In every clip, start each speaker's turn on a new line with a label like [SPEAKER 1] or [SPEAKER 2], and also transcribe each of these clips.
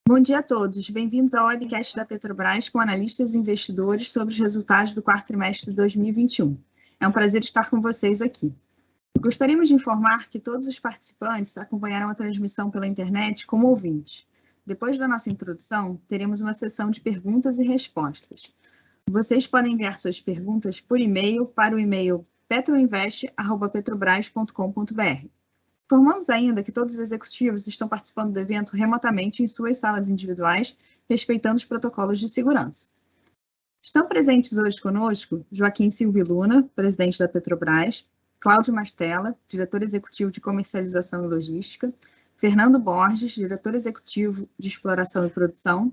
[SPEAKER 1] Bom dia a todos. Bem-vindos ao webcast da Petrobras com analistas e investidores sobre os resultados do quarto trimestre de 2021. É um prazer estar com vocês aqui. Gostaríamos de informar que todos os participantes acompanharão a transmissão pela internet como ouvintes. Depois da nossa introdução, teremos uma sessão de perguntas e respostas. Vocês podem enviar suas perguntas por e-mail para o e-mail petroinvest@petrobras.com.br. Informamos ainda que todos os executivos estão participando do evento remotamente em suas salas individuais, respeitando os protocolos de segurança. Estão presentes hoje conosco Joaquim Silva Luna, presidente da Petrobras, Cláudio Mastella, diretor executivo de comercialização e logística, Fernando Borges, diretor executivo de exploração e produção,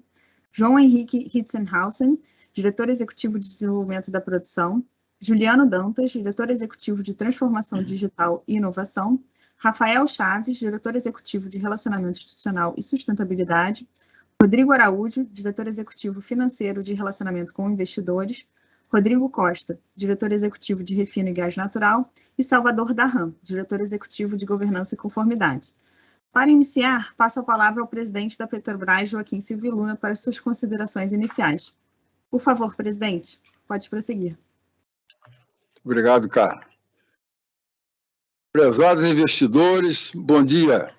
[SPEAKER 1] João Henrique Ritzenhausen, diretor executivo de desenvolvimento da produção, Juliano Dantas, diretor executivo de transformação digital e inovação, Rafael Chaves, diretor executivo de relacionamento institucional e sustentabilidade, Rodrigo Araújo, diretor executivo financeiro de relacionamento com investidores, Rodrigo Costa, diretor executivo de refino e gás natural, e Salvador Darram, diretor executivo de governança e conformidade. Para iniciar, passo a palavra ao presidente da Petrobras, Joaquim Silva Luna, para suas considerações iniciais. Por favor, presidente, pode prosseguir.
[SPEAKER 2] Obrigado, cara. Prezados investidores, bom dia.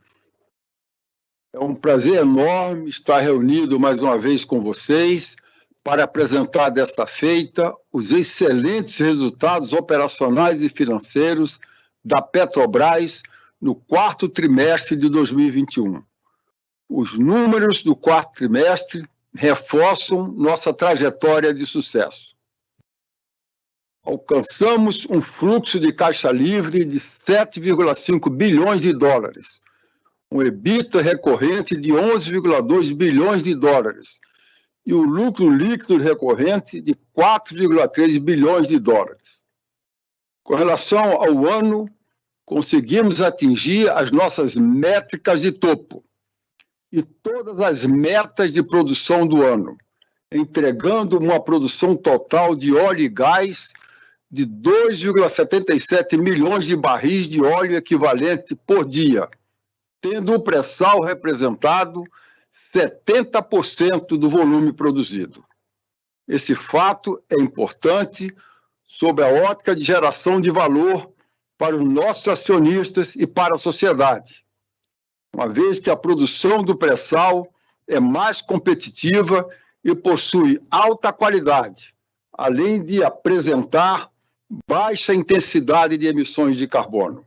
[SPEAKER 2] É um prazer enorme estar reunido mais uma vez com vocês para apresentar desta feita os excelentes resultados operacionais e financeiros da Petrobras no quarto trimestre de 2021. Os números do quarto trimestre reforçam nossa trajetória de sucesso. Alcançamos um fluxo de caixa livre de 7,5 bilhões de dólares, um EBITDA recorrente de 11,2 bilhões de dólares e o lucro líquido recorrente de 4,3 bilhões de dólares. Com relação ao ano, conseguimos atingir as nossas métricas de topo e todas as metas de produção do ano, entregando uma produção total de óleo e gás de 2,77 milhões de barris de óleo equivalente por dia, tendo o pré-sal representado 70% do volume produzido. Esse fato é importante sob a ótica de geração de valor para os nossos acionistas e para a sociedade, uma vez que a produção do pré-sal é mais competitiva e possui alta qualidade, além de apresentar baixa intensidade de emissões de carbono.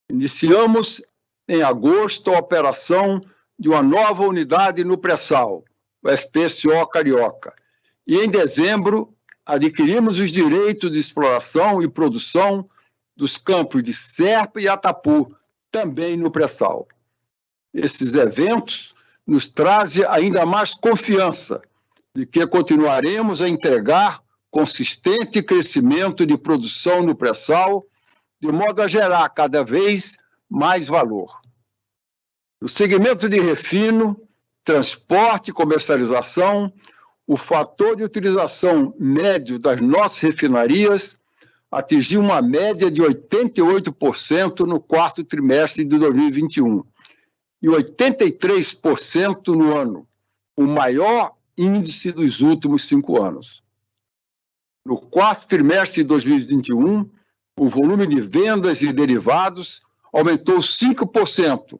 [SPEAKER 2] Iniciamos em agosto a operação de uma nova unidade no pré-sal, o FPSO Carioca, e em dezembro adquirimos os direitos de exploração e produção dos campos de Serpa e Atapu, também no pré-sal. Esses eventos nos trazem ainda mais confiança de que continuaremos a entregar consistente crescimento de produção no pré-sal, de modo a gerar cada vez mais valor. No segmento de refino, transporte e comercialização, o fator de utilização médio das nossas refinarias atingiu uma média de 88% no quarto trimestre de 2021 e 83% no ano, o maior índice dos últimos 5 anos. No quarto trimestre de 2021, o volume de vendas e derivados aumentou 5%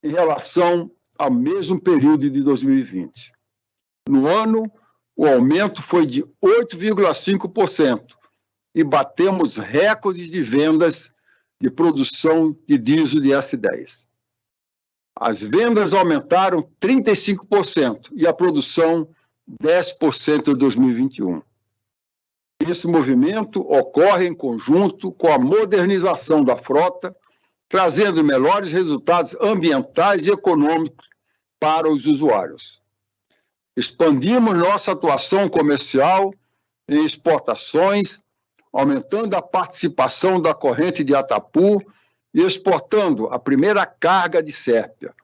[SPEAKER 2] em relação ao mesmo período de 2020. No ano, o aumento foi de 8,5% e batemos recordes de vendas de produção de diesel de S10. As vendas aumentaram 35% e a produção 10% em 2021. Esse movimento ocorre em conjunto com a modernização da frota, trazendo melhores resultados ambientais e econômicos para os usuários. Expandimos nossa atuação comercial em exportações, aumentando a participação da corrente de Atapu e exportando a primeira carga de Sérpia,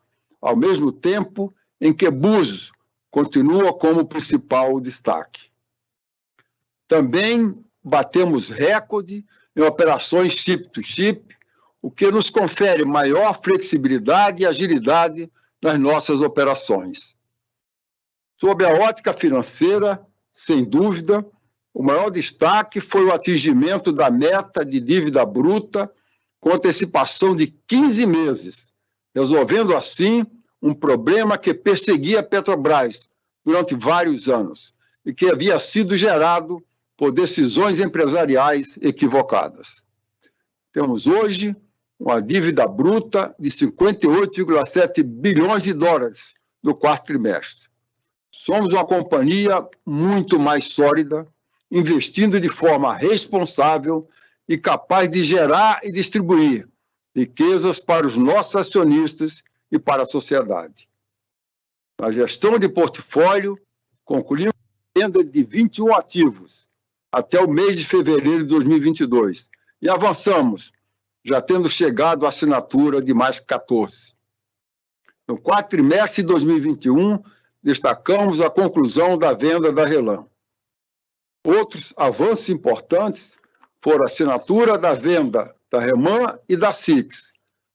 [SPEAKER 2] ao mesmo tempo em que Búzios continua como principal destaque. Também batemos recorde em operações chip-to-chip, o que nos confere maior flexibilidade e agilidade nas nossas operações. Sob a ótica financeira, sem dúvida, o maior destaque foi o atingimento da meta de dívida bruta com antecipação de 15 meses, resolvendo assim um problema que perseguia a Petrobras durante vários anos e que havia sido gerado por decisões empresariais equivocadas. Temos hoje uma dívida bruta de 58,7 bilhões de dólares no quarto trimestre. Somos uma companhia muito mais sólida, investindo de forma responsável e capaz de gerar e distribuir riquezas para os nossos acionistas e para a sociedade. Na gestão de portfólio, concluímos a venda de 21 ativos até o mês de fevereiro de 2022 e avançamos, já tendo chegado à assinatura de mais 14. No quarto trimestre de 2021, destacamos a conclusão da venda da RLAM. Outros avanços importantes foram a assinatura da venda da REMAN e da SIX,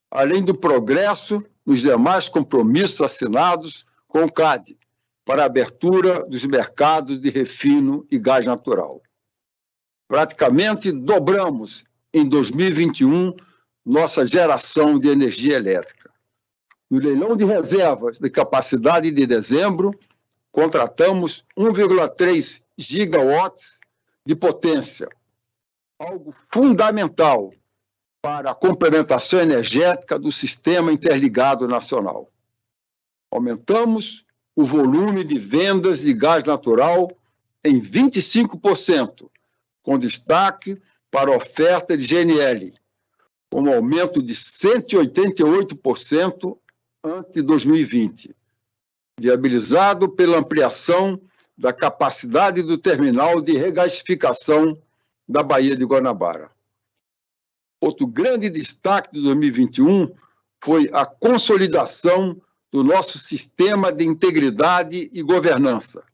[SPEAKER 2] além do progresso nos demais compromissos assinados com o CAD para a abertura dos mercados de refino e gás natural. Praticamente dobramos em 2021 nossa geração de energia elétrica. No leilão de reservas de capacidade de dezembro, contratamos 1,3 gigawatts de potência, algo fundamental para a complementação energética do Sistema Interligado Nacional. Aumentamos o volume de vendas de gás natural em 25%, com destaque para a oferta de GNL, com um aumento de 188% ante 2020, viabilizado pela ampliação da capacidade do terminal de regasificação da Baía de Guanabara. Outro grande destaque de 2021 foi a consolidação do nosso sistema de integridade e governança.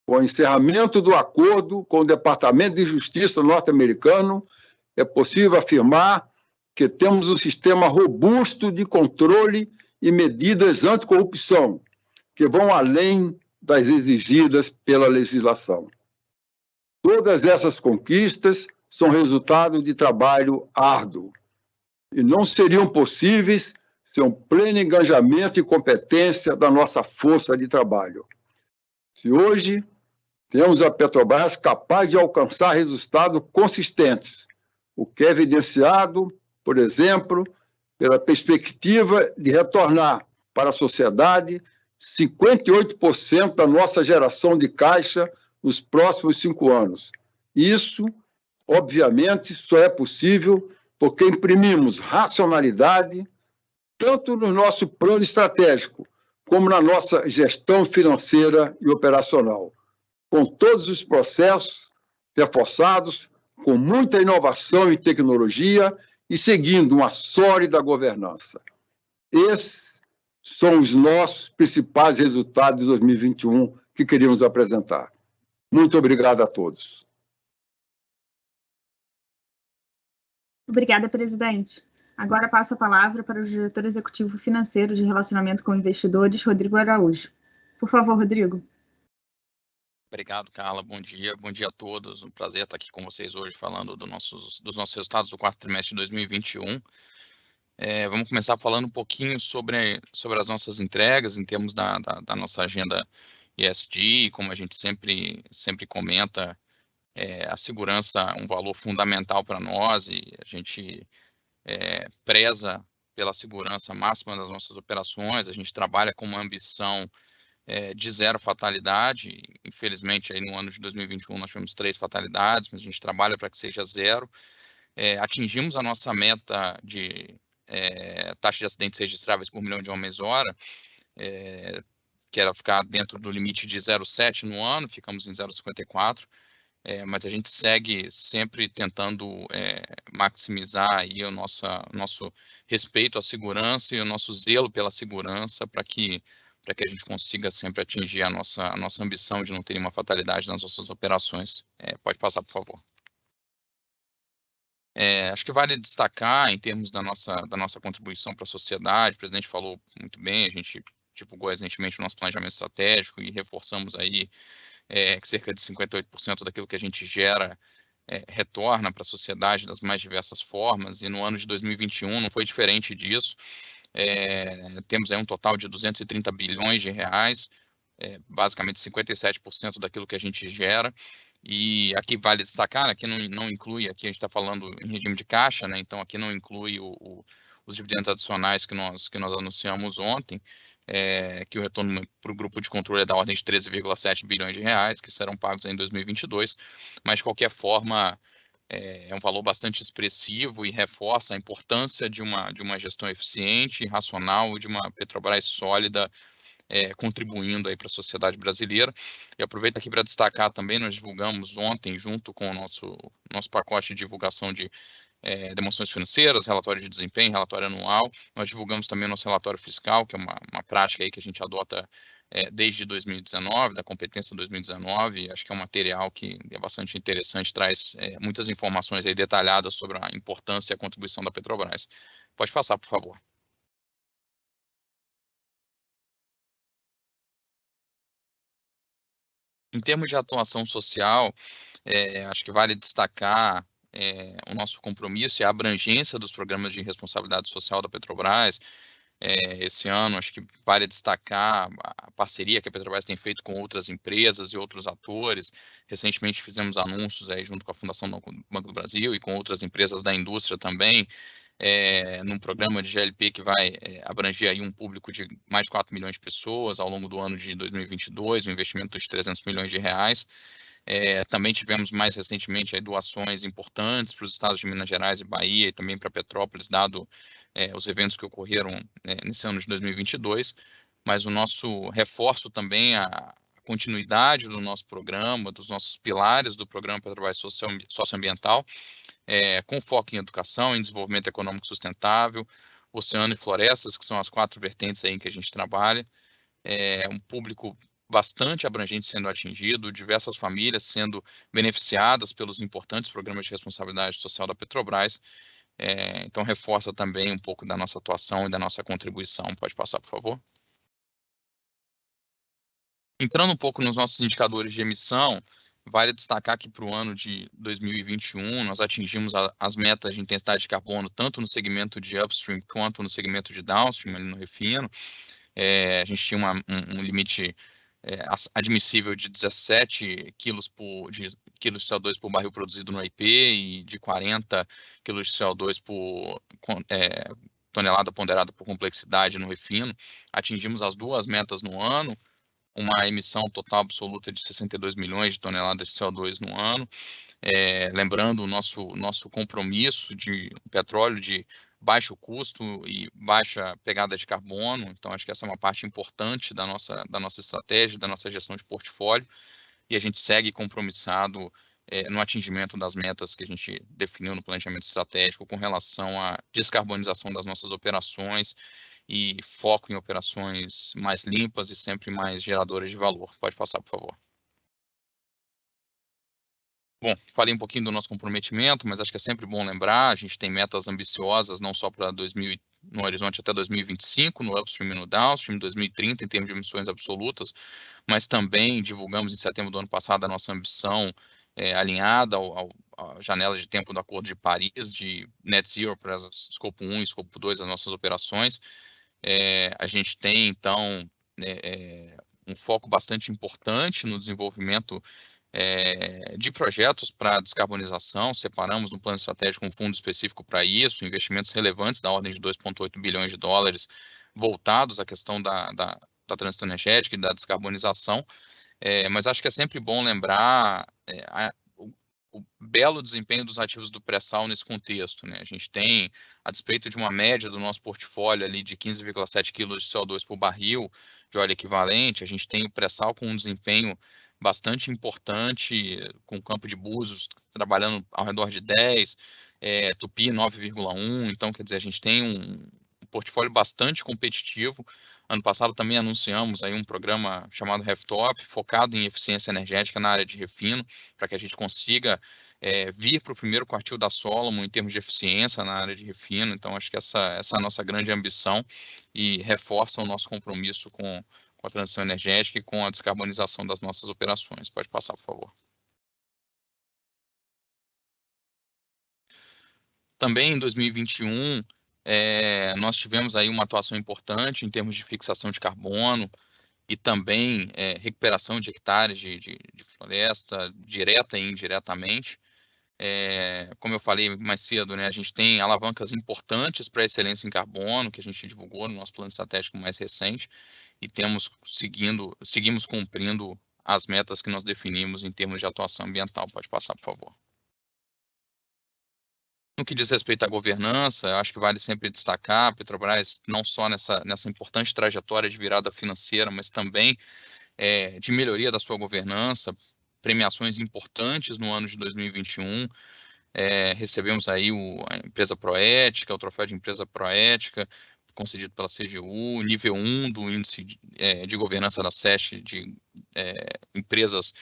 [SPEAKER 2] Com o encerramento do acordo com o Departamento de Justiça norte-americano, é possível afirmar que temos um sistema robusto de controle e medidas anticorrupção, que vão além das exigidas pela legislação. Todas essas conquistas são resultado de trabalho árduo e não seriam possíveis sem um pleno engajamento e competência da nossa força de trabalho. Se hoje temos a Petrobras capaz de alcançar resultados consistentes, o que é evidenciado, por exemplo, pela perspectiva de retornar para a sociedade 58% da nossa geração de caixa nos próximos 5 anos. Isso, obviamente, só é possível porque imprimimos racionalidade tanto no nosso plano estratégico como na nossa gestão financeira e operacional, com todos os processos reforçados, com muita inovação e tecnologia e seguindo uma sólida governança. Esses são os nossos principais resultados de 2021 que queríamos apresentar. Muito obrigado a todos.
[SPEAKER 1] Obrigada, presidente. Agora passo a palavra para o diretor executivo financeiro de relacionamento com investidores, Rodrigo Araújo. Por favor, Rodrigo.
[SPEAKER 3] Obrigado, Carla. Bom dia a todos. Um prazer estar aqui com vocês hoje falando dos nossos resultados do quarto trimestre de 2021. Vamos começar falando um pouquinho sobre as nossas entregas em termos da nossa agenda ESG. Como a gente sempre comenta, a segurança é um valor fundamental para nós e a gente preza pela segurança máxima das nossas operações. A gente trabalha com uma ambição de zero fatalidade. Infelizmente, aí no ano de 2021 nós tivemos 3 fatalidades, mas a gente trabalha para que seja zero. Atingimos a nossa meta de taxa de acidentes registráveis por milhão de homens-hora, que era ficar dentro do limite de 0,7 no ano, ficamos em 0,54, mas a gente segue sempre tentando maximizar aí o nosso respeito à segurança e o nosso zelo pela segurança para que a gente consiga sempre atingir a nossa ambição de não ter nenhuma fatalidade nas nossas operações. Pode passar, por favor. Acho que vale destacar, em termos da nossa contribuição para a sociedade, o presidente falou muito bem, a gente divulgou recentemente o nosso planejamento estratégico e reforçamos aí que cerca de 58% daquilo que a gente gera retorna para a sociedade das mais diversas formas, e no ano de 2021 não foi diferente disso. Temos aí um total de 230 bilhões de reais, basicamente 57% daquilo que a gente gera. E aqui vale destacar, aqui não inclui, aqui a gente está falando em regime de caixa, né? Então aqui não inclui os dividendos adicionais que nós anunciamos ontem, que o retorno para o grupo de controle é da ordem de 13,7 bilhões de reais, que serão pagos em 2022, mas de qualquer forma é um valor bastante expressivo e reforça a importância de uma gestão eficiente, racional, de uma Petrobras sólida, contribuindo aí para a sociedade brasileira. E aproveito aqui para destacar também, nós divulgamos ontem, junto com o nosso pacote de divulgação de demonstrações financeiras, relatório de desempenho, relatório anual, nós divulgamos também o nosso relatório fiscal, que é uma prática aí que a gente adota desde 2019, da competência 2019, acho que é um material que é bastante interessante, traz muitas informações aí detalhadas sobre a importância e a contribuição da Petrobras. Pode passar, por favor. Em termos de atuação social, acho que vale destacar o nosso compromisso e a abrangência dos programas de responsabilidade social da Petrobras. Esse ano, acho que vale destacar a parceria que a Petrobras tem feito com outras empresas e outros atores. Recentemente fizemos anúncios aí junto com a Fundação Banco do Brasil e com outras empresas da indústria também, num programa de GLP que vai abranger aí um público de mais de 4 milhões de pessoas ao longo do ano de 2022, um investimento de 300 milhões de reais. Também tivemos mais recentemente aí doações importantes para os estados de Minas Gerais e Bahia e também para Petrópolis, dado os eventos que ocorreram nesse ano de 2022, mas o nosso reforço também a continuidade do nosso programa, dos nossos pilares do programa Petrobras Socioambiental, com foco em educação, em desenvolvimento econômico sustentável, oceano e florestas, que são as 4 vertentes aí em que a gente trabalha, um público bastante abrangente sendo atingido, diversas famílias sendo beneficiadas pelos importantes programas de responsabilidade social da Petrobras. Então, reforça também um pouco da nossa atuação e da nossa contribuição. Pode passar, por favor. Entrando um pouco nos nossos indicadores de emissão, vale destacar que para o ano de 2021 nós atingimos as metas de intensidade de carbono tanto no segmento de upstream quanto no segmento de downstream, ali no refino. A gente tinha um limite admissível de 17 quilos de CO2 por barril produzido no IP e de 40 quilos de CO2 por tonelada ponderada por complexidade no refino. Atingimos as 2 metas no ano, uma emissão total absoluta de 62 milhões de toneladas de CO2 no ano. Lembrando o nosso compromisso de petróleo de baixo custo e baixa pegada de carbono. Então, acho que essa é uma parte importante da nossa estratégia, da nossa gestão de portfólio, e a gente segue compromissado no atingimento das metas que a gente definiu no planejamento estratégico com relação à descarbonização das nossas operações e foco em operações mais limpas e sempre mais geradoras de valor. Pode passar, por favor. Bom, falei um pouquinho do nosso comprometimento, mas acho que é sempre bom lembrar, a gente tem metas ambiciosas, não só para no horizonte até 2025, no upstream e no downstream, 2030 em termos de emissões absolutas, mas também divulgamos em setembro do ano passado a nossa ambição alinhada à janela de tempo do Acordo de Paris, de net zero para escopo 1 e escopo 2 das nossas operações. A gente tem, então, um foco bastante importante no desenvolvimento de projetos para descarbonização. Separamos no plano estratégico um fundo específico para isso, investimentos relevantes da ordem de 2,8 bilhões de dólares voltados à questão da transição energética e da descarbonização. Mas acho que é sempre bom lembrar o belo desempenho dos ativos do pré-sal nesse contexto, né? A gente tem, a despeito de uma média do nosso portfólio ali de 15,7 kg de CO2 por barril de óleo equivalente, a gente tem o pré-sal com um desempenho bastante importante, com o Campo de Búzios trabalhando ao redor de 10, Tupi 9,1, então, quer dizer, a gente tem um portfólio bastante competitivo, Ano passado também anunciamos aí um programa chamado RefTop, focado em eficiência energética na área de refino, para que a gente consiga vir para o primeiro quartil da Solomon em termos de eficiência na área de refino. Então, acho que essa é a nossa grande ambição e reforça o nosso compromisso com a transição energética e com a descarbonização das nossas operações. Pode passar, por favor. Também em 2021, nós tivemos aí uma atuação importante em termos de fixação de carbono e também recuperação de hectares de floresta, direta e indiretamente. Como eu falei mais cedo, né, a gente tem alavancas importantes para a excelência em carbono, que a gente divulgou no nosso plano estratégico mais recente, e seguimos cumprindo as metas que nós definimos em termos de atuação ambiental. Pode passar, por favor. No que diz respeito à governança, eu acho que vale sempre destacar a Petrobras, não só nessa importante trajetória de virada financeira, mas também de melhoria da sua governança, premiações importantes no ano de 2021. Recebemos aí a empresa Proética, o troféu de empresa Proética, concedido pela CGU, nível 1 do índice de governança da SESC de empresas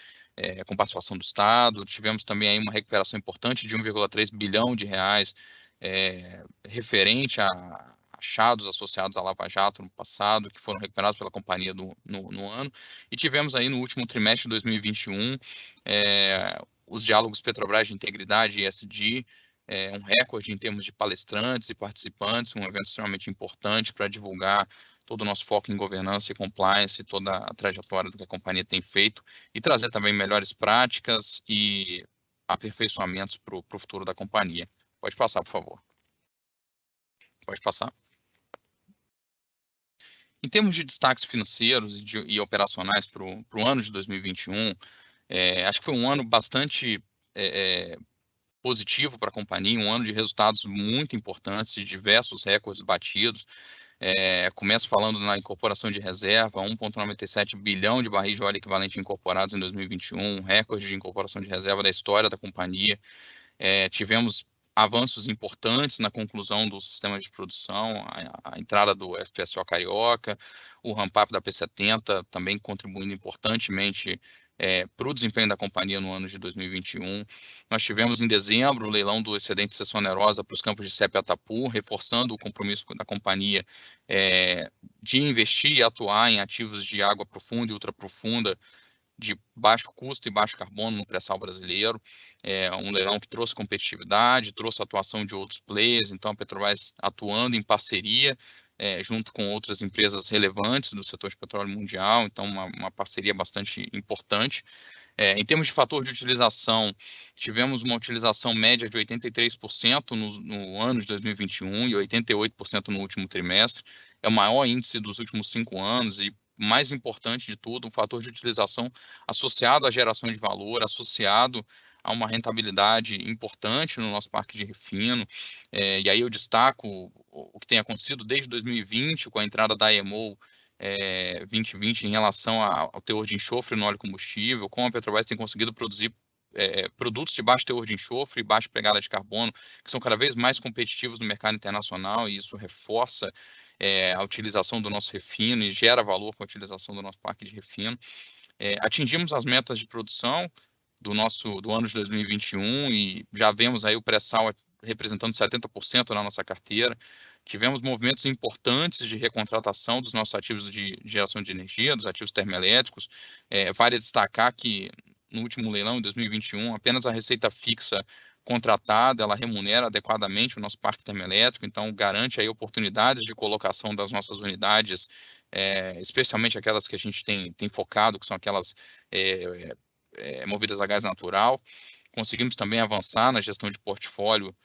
[SPEAKER 3] com participação do Estado. Tivemos também aí uma recuperação importante de 1,3 bilhão de reais referente a achados associados à Lava Jato no passado, que foram recuperados pela companhia no ano. E tivemos aí no último trimestre de 2021 os diálogos Petrobras de Integridade e ESG, um recorde em termos de palestrantes e participantes, um evento extremamente importante para divulgar todo o nosso foco em governança e compliance, toda a trajetória do que a companhia tem feito, e trazer também melhores práticas e aperfeiçoamentos para o futuro da companhia. Pode passar, por favor. Pode passar. Em termos de destaques financeiros e operacionais para o ano de 2021, acho que foi um ano bastante positivo para a companhia, um ano de resultados muito importantes, de diversos recordes batidos. Começo falando na incorporação de reserva, 1,97 bilhão de barris de óleo equivalente incorporados em 2021, um recorde de incorporação de reserva da história da companhia. Tivemos avanços importantes na conclusão do sistema de produção, a entrada do FPSO Carioca, o ramp-up da P70 também contribuindo importantemente para o desempenho da companhia no ano de 2021. Nós tivemos em dezembro o leilão do excedente cessão onerosa para os campos de Sépia e Atapu, reforçando o compromisso da companhia de investir e atuar em ativos de água profunda e ultraprofunda, de baixo custo e baixo carbono no pré-sal brasileiro. Um leilão que trouxe competitividade, trouxe atuação de outros players, então a Petrobras atuando em parceria junto com outras empresas relevantes do setor de petróleo mundial, então uma parceria bastante importante. Em termos de fator de utilização, tivemos uma utilização média de 83% no ano de 2021 e 88% no último trimestre. É o maior índice dos últimos 5 anos e, mais importante de tudo, um fator de utilização associado à geração de valor, associado a uma rentabilidade importante no nosso parque de refino. E aí eu destaco o que tem acontecido desde 2020, com a entrada da IMO 2020 em relação ao teor de enxofre no óleo combustível, como a Petrobras tem conseguido produzir produtos de baixo teor de enxofre e baixa pegada de carbono, que são cada vez mais competitivos no mercado internacional, e isso reforça a utilização do nosso refino e gera valor com a utilização do nosso parque de refino. Atingimos as metas de produção do ano de 2021 e já vemos aí o pré-sal representando 70% na nossa carteira. Tivemos movimentos importantes de recontratação dos nossos ativos de geração de energia, dos ativos termoelétricos. Vale destacar que no último leilão, em 2021, apenas a receita fixa contratada, ela remunera adequadamente o nosso parque termoelétrico, então garante aí oportunidades de colocação das nossas unidades, especialmente aquelas que a gente tem focado, que são aquelas movidas a gás natural. Conseguimos também avançar na gestão de portfólio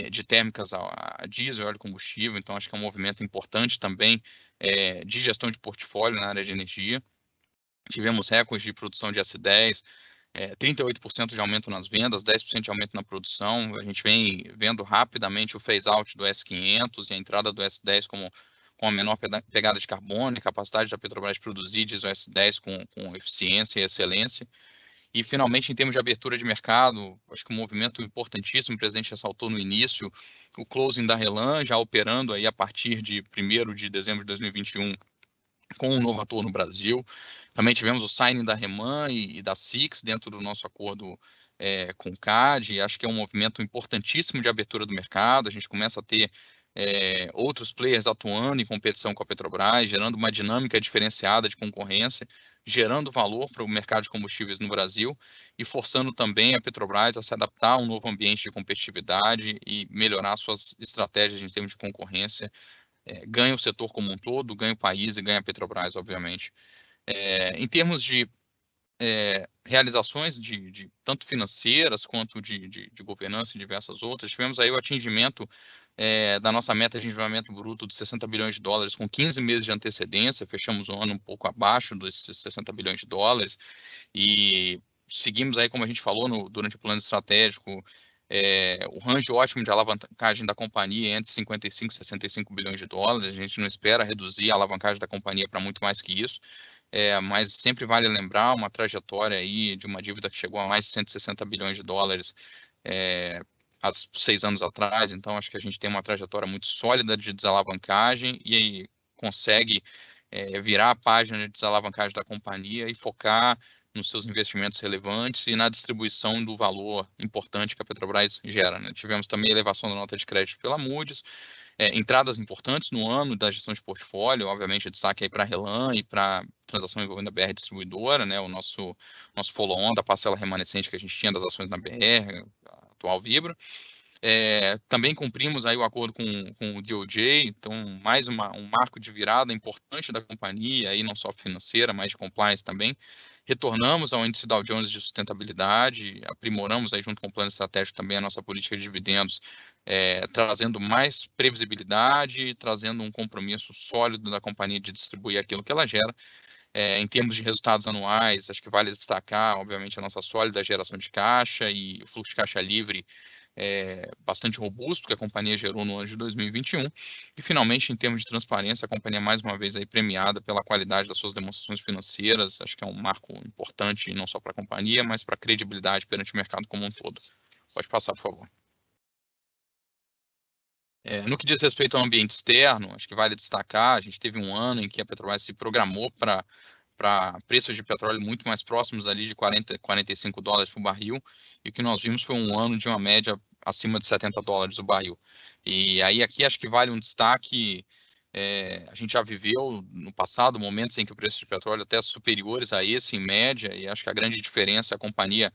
[SPEAKER 3] de térmicas a diesel e óleo combustível, então acho que é um movimento importante também de gestão de portfólio na área de energia. Tivemos recordes de produção de S10, 38% de aumento nas vendas, 10% de aumento na produção. A gente vem vendo rapidamente o phase-out do S500 e a entrada do S10 com a menor pegada de carbono e capacidade da Petrobras de produzir diesel S10 com eficiência e excelência. E, finalmente, em termos de abertura de mercado, acho que um movimento importantíssimo, o presidente ressaltou no início, o closing da RLAM, já operando aí a partir de 1º de dezembro de 2021 com um novo ator no Brasil. Também tivemos o signing da Reman e da Six dentro do nosso acordo com o CAD. Acho que é um movimento importantíssimo de abertura do mercado. A gente começa a ter outros players atuando em competição com a Petrobras, gerando uma dinâmica diferenciada de concorrência, gerando valor para o mercado de combustíveis no Brasil e forçando também a Petrobras a se adaptar a um novo ambiente de competitividade e melhorar suas estratégias em termos de concorrência. Ganha o setor como um todo, ganha o país e ganha a Petrobras, obviamente. Em termos de realizações tanto financeiras quanto de governança e diversas outras, tivemos aí o atingimento da nossa meta de endividamento bruto de 60 bilhões de dólares com 15 meses de antecedência, fechamos o ano um pouco abaixo desses 60 bilhões de dólares e seguimos aí, como a gente falou durante o plano estratégico, o range ótimo de alavancagem da companhia entre 55 e 65 bilhões de dólares, a gente não espera reduzir a alavancagem da companhia para muito mais que isso, mas sempre vale lembrar uma trajetória aí de uma dívida que chegou a mais de 160 bilhões de dólares há 6 anos atrás, então acho que a gente tem uma trajetória muito sólida de desalavancagem e aí consegue virar a página de desalavancagem da companhia e focar nos seus investimentos relevantes e na distribuição do valor importante que a Petrobras gera, né? Tivemos também elevação da nota de crédito pela Moody's, entradas importantes no ano da gestão de portfólio, obviamente destaque aí para a Relan e para transação envolvendo a BR Distribuidora, né? O nosso follow-on da parcela remanescente que a gente tinha das ações na BR, a atual Vibra. Também cumprimos aí o acordo com o DOJ, então mais um marco de virada importante da companhia, aí não só financeira, mas de compliance também. Retornamos ao índice Dow Jones de sustentabilidade, aprimoramos aí junto com o plano estratégico também a nossa política de dividendos, trazendo mais previsibilidade, trazendo um compromisso sólido da companhia de distribuir aquilo que ela gera. Em termos de resultados anuais, acho que vale destacar, obviamente, a nossa sólida geração de caixa e o fluxo de caixa livre bastante robusto que a companhia gerou no ano de 2021 e finalmente em termos de transparência a companhia mais uma vez aí premiada pela qualidade das suas demonstrações financeiras, acho que é um marco importante não só para a companhia, mas para a credibilidade perante o mercado como um todo. Pode passar, por favor. No que diz respeito ao ambiente externo, acho que vale destacar, a gente teve um ano em que a Petrobras se programou para preços de petróleo muito mais próximos ali de 40, 45 dólares por barril, e o que nós vimos foi um ano de uma média acima de 70 dólares o barril. E aí aqui acho que vale um destaque, a gente já viveu no passado momentos em que o preço de petróleo até superiores a esse em média, e acho que a grande diferença é a companhia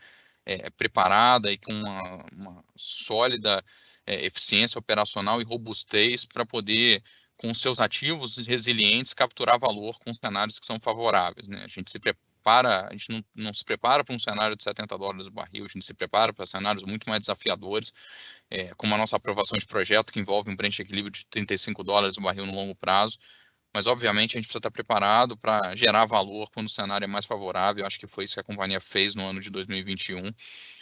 [SPEAKER 3] preparada e com uma sólida eficiência operacional e robustez para poder, com seus ativos resilientes, capturar valor com cenários que são favoráveis, né? A gente se prepara, a gente não se prepara para um cenário de 70 dólares o barril, a gente se prepara para cenários muito mais desafiadores, como a nossa aprovação de projeto, que envolve um Brent equilíbrio de 35 dólares o barril no longo prazo, mas obviamente a gente precisa estar preparado para gerar valor quando o cenário é mais favorável. Acho que foi isso que a companhia fez no ano de 2021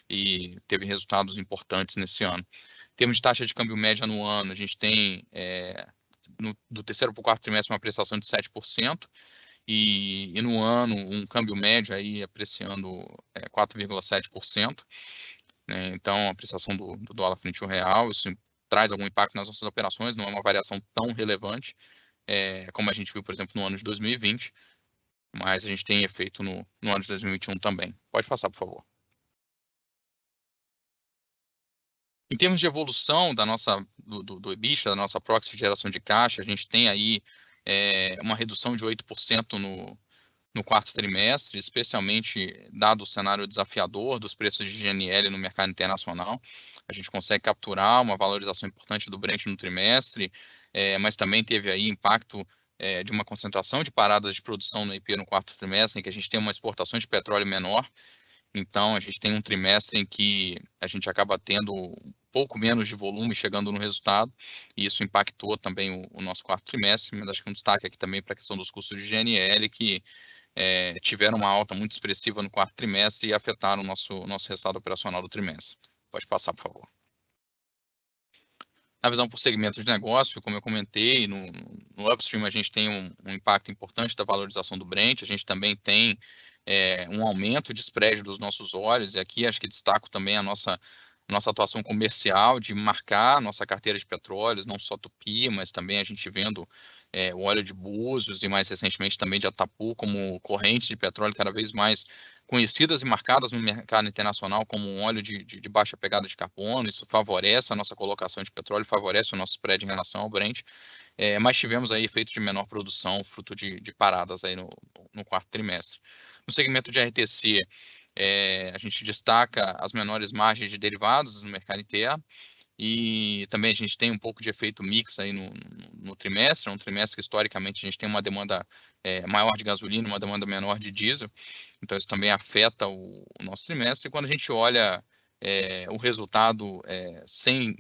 [SPEAKER 3] e teve resultados importantes nesse ano. Em termos de taxa de câmbio média no ano, a gente tem do terceiro para o quarto trimestre uma apreciação de 7%, e no ano um câmbio médio aí apreciando 4,7%, né? Então a apreciação do dólar frente ao real, isso traz algum impacto nas nossas operações, não é uma variação tão relevante como a gente viu, por exemplo, no ano de 2020, mas a gente tem efeito no ano de 2021 também. Pode passar, por favor. Em termos de evolução do EBITDA, da nossa proxy de geração de caixa, a gente tem aí uma redução de 8% no quarto trimestre, especialmente dado o cenário desafiador dos preços de GNL no mercado internacional. A gente consegue capturar uma valorização importante do Brent no trimestre, mas também teve aí impacto de uma concentração de paradas de produção no IP no quarto trimestre, em que a gente tem uma exportação de petróleo menor. Então, a gente tem um trimestre em que a gente acaba tendo um pouco menos de volume chegando no resultado, e isso impactou também o nosso quarto trimestre, mas acho que um destaque aqui também para a questão dos custos de GNL, que tiveram uma alta muito expressiva no quarto trimestre e afetaram o nosso resultado operacional do trimestre. Pode passar, por favor. Na visão por segmento de negócio, como eu comentei, no upstream a gente tem um impacto importante da valorização do Brent, a gente também tem um aumento de spread dos nossos óleos, e aqui acho que destaco também a nossa nossa atuação comercial de marcar nossa carteira de petróleos, não só Tupi, mas também a gente vendo o óleo de Búzios e mais recentemente também de Atapu como correntes de petróleo cada vez mais conhecidas e marcadas no mercado internacional como um óleo de baixa pegada de carbono. Isso favorece a nossa colocação de petróleo, favorece o nosso spread em relação ao Brent, mas tivemos aí efeitos de menor produção, fruto de paradas aí no quarto trimestre. No segmento de RTC, a gente destaca as menores margens de derivados no mercado interno, e também a gente tem um pouco de efeito mix aí no trimestre, um trimestre que historicamente a gente tem uma demanda maior de gasolina, uma demanda menor de diesel, então isso também afeta o nosso trimestre. E quando a gente olha o resultado sem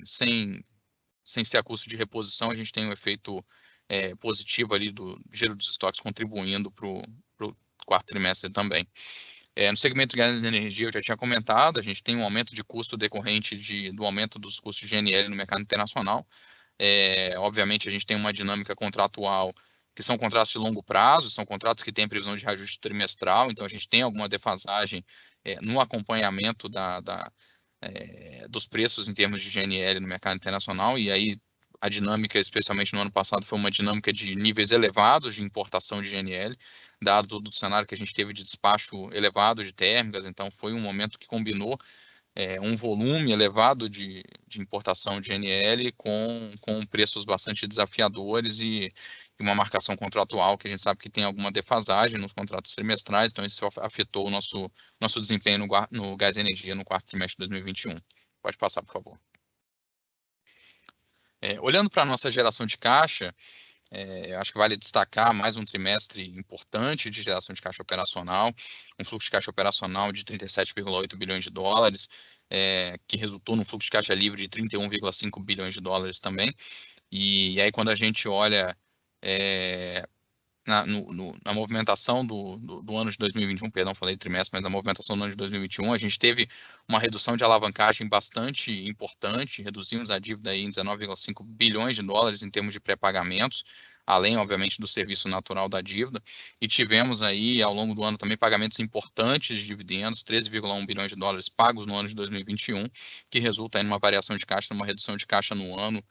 [SPEAKER 3] ser a custo de reposição, a gente tem um efeito positivo ali do giro dos estoques contribuindo para o quarto trimestre também. No segmento de gás e energia, eu já tinha comentado, a gente tem um aumento de custo decorrente do aumento dos custos de GNL no mercado internacional. Obviamente, a gente tem uma dinâmica contratual, que são contratos de longo prazo, são contratos que têm previsão de reajuste trimestral, então a gente tem alguma defasagem no acompanhamento dos preços em termos de GNL no mercado internacional, e aí a dinâmica, especialmente no ano passado, foi uma dinâmica de níveis elevados de importação de GNL, dado do cenário que a gente teve de despacho elevado de térmicas, então foi um momento que combinou um volume elevado de importação de GNL com preços bastante desafiadores e uma marcação contratual que a gente sabe que tem alguma defasagem nos contratos trimestrais, então isso afetou o nosso desempenho no gás e energia no quarto trimestre de 2021. Pode passar, por favor. Olhando para a nossa geração de caixa, acho que vale destacar mais um trimestre importante de geração de caixa operacional, um fluxo de caixa operacional de 37,8 bilhões de dólares, que resultou num fluxo de caixa livre de 31,5 bilhões de dólares também. E aí, quando a gente olha na movimentação do ano de 2021, perdão, falei trimestre, mas na movimentação do ano de 2021, a gente teve uma redução de alavancagem bastante importante, reduzimos a dívida em 19,5 bilhões de dólares em termos de pré-pagamentos, além, obviamente, do serviço natural da dívida, e tivemos aí, ao longo do ano, também pagamentos importantes de dividendos, 13,1 bilhões de dólares pagos no ano de 2021, que resulta em uma variação de caixa, numa redução de caixa no ano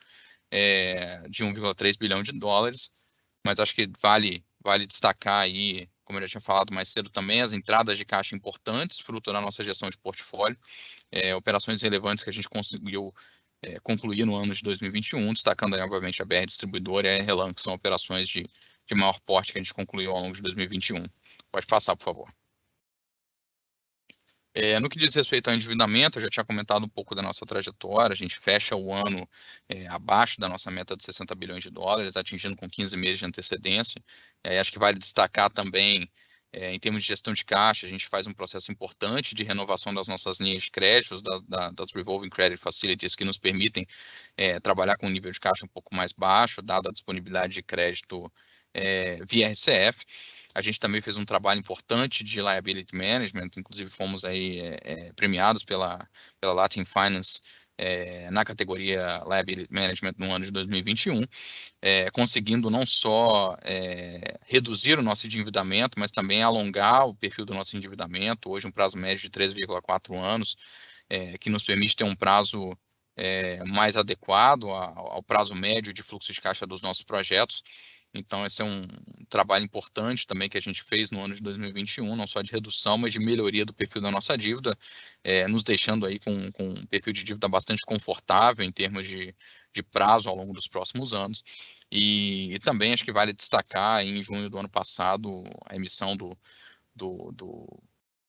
[SPEAKER 3] de 1,3 bilhão de dólares, mas acho que vale destacar aí, como eu já tinha falado mais cedo também, as entradas de caixa importantes, fruto da nossa gestão de portfólio, operações relevantes que a gente conseguiu concluir no ano de 2021, destacando aí, obviamente, a BR Distribuidora e a Relan, que são operações de maior porte que a gente concluiu ao longo de 2021. Pode passar, por favor. No que diz respeito ao endividamento, eu já tinha comentado um pouco da nossa trajetória, a gente fecha o ano abaixo da nossa meta de 60 bilhões de dólares, atingindo com 15 meses de antecedência. Acho que vale destacar também, em termos de gestão de caixa, a gente faz um processo importante de renovação das nossas linhas de créditos, das Revolving Credit Facilities, que nos permitem trabalhar com um nível de caixa um pouco mais baixo, dada a disponibilidade de crédito via RCF. A gente também fez um trabalho importante de liability management, inclusive fomos aí premiados pela Latin Finance na categoria liability management no ano de 2021, conseguindo não só reduzir o nosso endividamento, mas também alongar o perfil do nosso endividamento, hoje um prazo médio de 3,4 anos, que nos permite ter um prazo mais adequado ao prazo médio de fluxo de caixa dos nossos projetos. Então, esse é um trabalho importante também que a gente fez no ano de 2021, não só de redução, mas de melhoria do perfil da nossa dívida, nos deixando aí com um perfil de dívida bastante confortável em termos de prazo ao longo dos próximos anos. E também acho que vale destacar, em junho do ano passado, a emissão do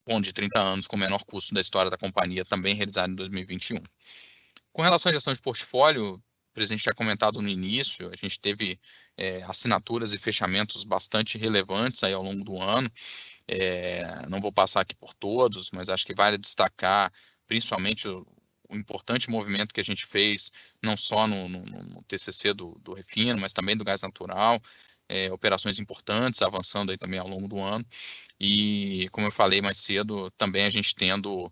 [SPEAKER 3] bond de 30 anos com o menor custo da história da companhia, também realizado em 2021. Com relação à gestão de portfólio, o presidente já comentado no início, a gente teve assinaturas e fechamentos bastante relevantes aí ao longo do ano. Não vou passar aqui por todos, mas acho que vale destacar principalmente o importante movimento que a gente fez, não só no TCC do Refino, mas também do gás natural, operações importantes avançando aí também ao longo do ano. E, como eu falei mais cedo, também a gente tendo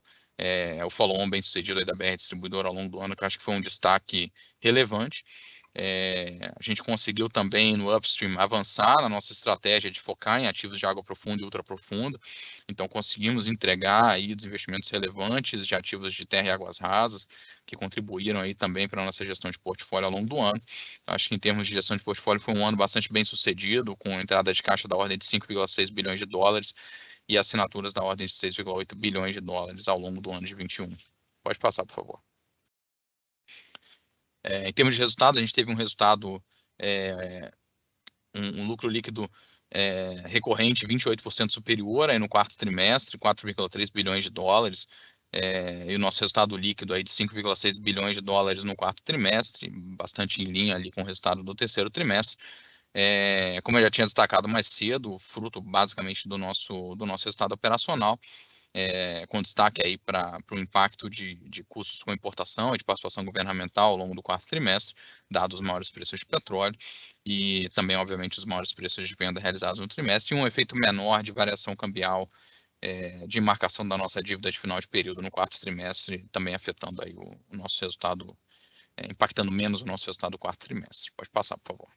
[SPEAKER 3] o follow-on bem sucedido aí da BR Distribuidora ao longo do ano, que eu acho que foi um destaque relevante. A gente conseguiu também no upstream avançar na nossa estratégia de focar em ativos de água profunda e ultraprofunda. Então conseguimos entregar aí os investimentos relevantes de ativos de terra e águas rasas, que contribuíram aí também para a nossa gestão de portfólio ao longo do ano. Acho que em termos de gestão de portfólio foi um ano bastante bem sucedido, com entrada de caixa da ordem de 5,6 bilhões de dólares e assinaturas da ordem de 6,8 bilhões de dólares ao longo do ano de 21. Pode passar, por favor. Em termos de resultado, a gente teve um resultado, um lucro líquido recorrente 28% superior aí no quarto trimestre, 4,3 bilhões de dólares, e o nosso resultado líquido aí de 5,6 bilhões de dólares no quarto trimestre, bastante em linha ali com o resultado do terceiro trimestre. Como eu já tinha destacado mais cedo, fruto basicamente do nosso resultado operacional, com destaque aí para o impacto de custos com importação e de participação governamental ao longo do quarto trimestre, dados os maiores preços de petróleo e também, obviamente, os maiores preços de venda realizados no trimestre, e um efeito menor de variação cambial de marcação da nossa dívida de final de período no quarto trimestre, também afetando aí o nosso resultado, impactando menos o nosso resultado do quarto trimestre. Pode passar, por favor.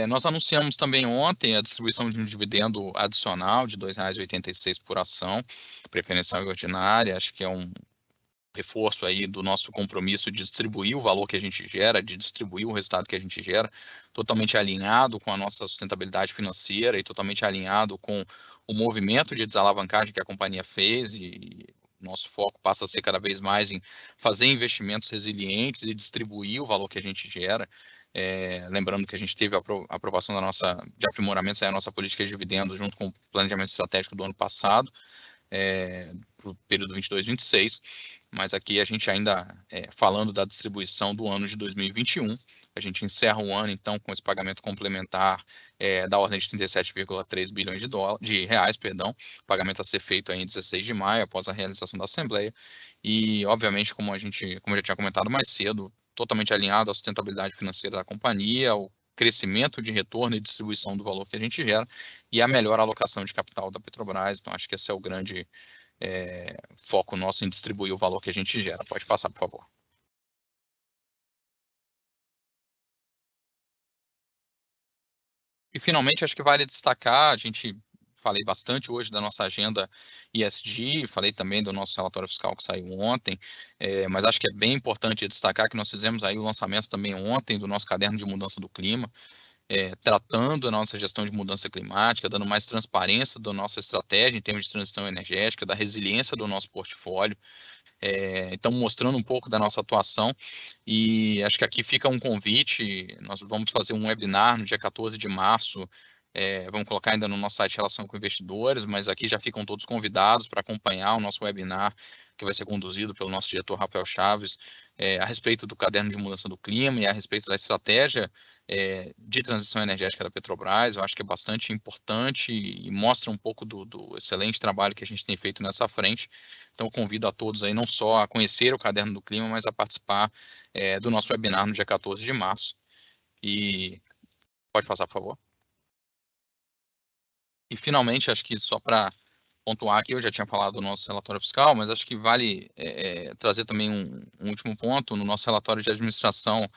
[SPEAKER 3] Nós anunciamos também ontem a distribuição de um dividendo adicional de R$ 2,86 por ação, preferencial e ordinária. Acho que é um reforço aí do nosso compromisso de distribuir o valor que a gente gera, de distribuir o resultado que a gente gera, totalmente alinhado com a nossa sustentabilidade financeira e totalmente alinhado com o movimento de desalavancagem que a companhia fez, e nosso foco passa a ser cada vez mais em fazer investimentos resilientes e distribuir o valor que a gente gera. Lembrando que a gente teve a aprovação de aprimoramentos da nossa política de dividendos junto com o planejamento estratégico do ano passado, para o período 22-26, mas aqui a gente ainda falando da distribuição do ano de 2021, a gente encerra o ano então com esse pagamento complementar da ordem de 37,3 bilhões de reais, pagamento a ser feito aí em 16 de maio, após a realização da Assembleia, e obviamente, como eu já tinha comentado mais cedo, totalmente alinhado à sustentabilidade financeira da companhia, ao crescimento de retorno e distribuição do valor que a gente gera e a melhor alocação de capital da Petrobras. Então, acho que esse é o grande foco nosso em distribuir o valor que a gente gera. Pode passar, por favor. E, finalmente, acho que vale destacar, falei bastante hoje da nossa agenda ESG, falei também do nosso relatório fiscal que saiu ontem, mas acho que é bem importante destacar que nós fizemos aí o lançamento também ontem do nosso caderno de mudança do clima, tratando a nossa gestão de mudança climática, dando mais transparência da nossa estratégia em termos de transição energética, da resiliência do nosso portfólio, então mostrando um pouco da nossa atuação, e acho que aqui fica um convite. Nós vamos fazer um webinar no dia 14 de março, vamos colocar ainda no nosso site Relação com Investidores, mas aqui já ficam todos convidados para acompanhar o nosso webinar, que vai ser conduzido pelo nosso diretor Rafael Chaves, a respeito do caderno de mudança do clima e a respeito da estratégia de transição energética da Petrobras. Eu acho que é bastante importante e mostra um pouco do excelente trabalho que a gente tem feito nessa frente. Então, eu convido a todos aí não só a conhecer o caderno do clima, mas a participar do nosso webinar no dia 14 de março. E pode passar, por favor. E, finalmente, acho que só para pontuar aqui, eu já tinha falado do nosso relatório fiscal, mas acho que vale trazer também um último ponto no nosso relatório de administração.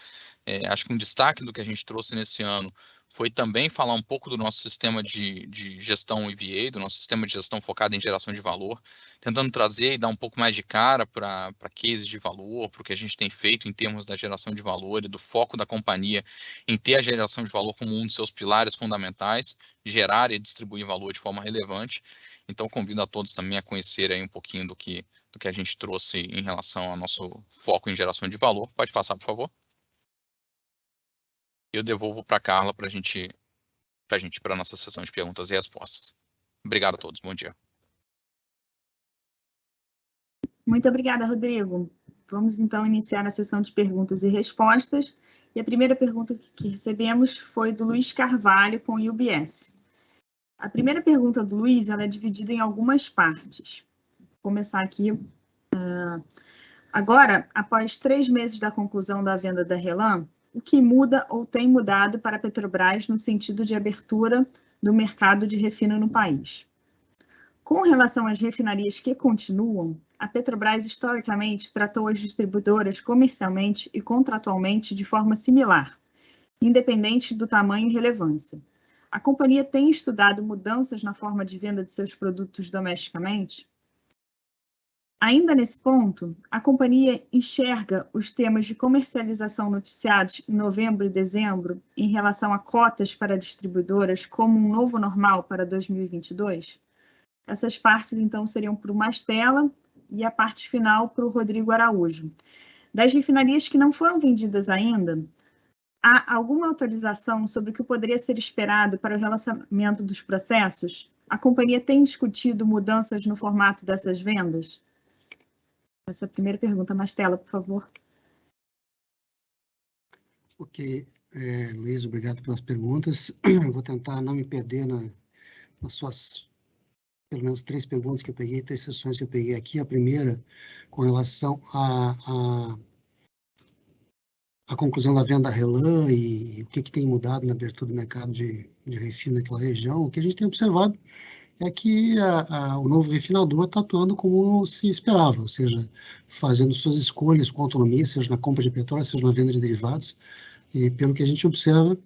[SPEAKER 3] Acho que um destaque do que a gente trouxe nesse ano foi também falar um pouco do nosso sistema de gestão EVA, do nosso sistema de gestão focado em geração de valor, tentando trazer e dar um pouco mais de cara para cases de valor, para o que a gente tem feito em termos da geração de valor e do foco da companhia em ter a geração de valor como um dos seus pilares fundamentais, gerar e distribuir valor de forma relevante. Então, convido a todos também a conhecer aí um pouquinho do que a gente trouxe em relação ao nosso foco em geração de valor. Pode passar, por favor. Eu devolvo para a Carla para a nossa sessão de perguntas e respostas. Obrigado a todos. Bom dia.
[SPEAKER 1] Muito obrigada, Rodrigo. Vamos, então, iniciar a sessão de perguntas e respostas. E a primeira pergunta que recebemos foi do Luiz Carvalho, com o UBS. A primeira pergunta do Luiz ela é dividida em algumas partes. Vou começar aqui. Agora, após 3 meses da conclusão da venda da RLAM, o que muda ou tem mudado para a Petrobras no sentido de abertura do mercado de refino no país? Com relação às refinarias que continuam, a Petrobras historicamente tratou as distribuidoras comercialmente e contratualmente de forma similar, independente do tamanho e relevância. A companhia tem estudado mudanças na forma de venda de seus produtos domesticamente? Ainda nesse ponto, a companhia enxerga os temas de comercialização noticiados em novembro e dezembro em relação a cotas para distribuidoras como um novo normal para 2022? Essas partes, então, seriam para o Mastella e a parte final para o Rodrigo Araújo. Das refinarias que não foram vendidas ainda, há alguma autorização sobre o que poderia ser esperado para o relançamento dos processos? A companhia tem discutido mudanças no formato dessas vendas? Essa é a primeira pergunta. Mastella, por favor.
[SPEAKER 4] Ok, Luiz, obrigado pelas perguntas. Vou tentar não me perder nas suas, pelo menos 3 perguntas que eu peguei, 3 sessões que eu peguei aqui. A primeira, com relação à conclusão da venda da RLAM e o que tem mudado na abertura do mercado de refino naquela região. O que a gente tem observado é que o novo refinador está atuando como se esperava, ou seja, fazendo suas escolhas com autonomia, seja na compra de petróleo, seja na venda de derivados. E pelo que a gente observa,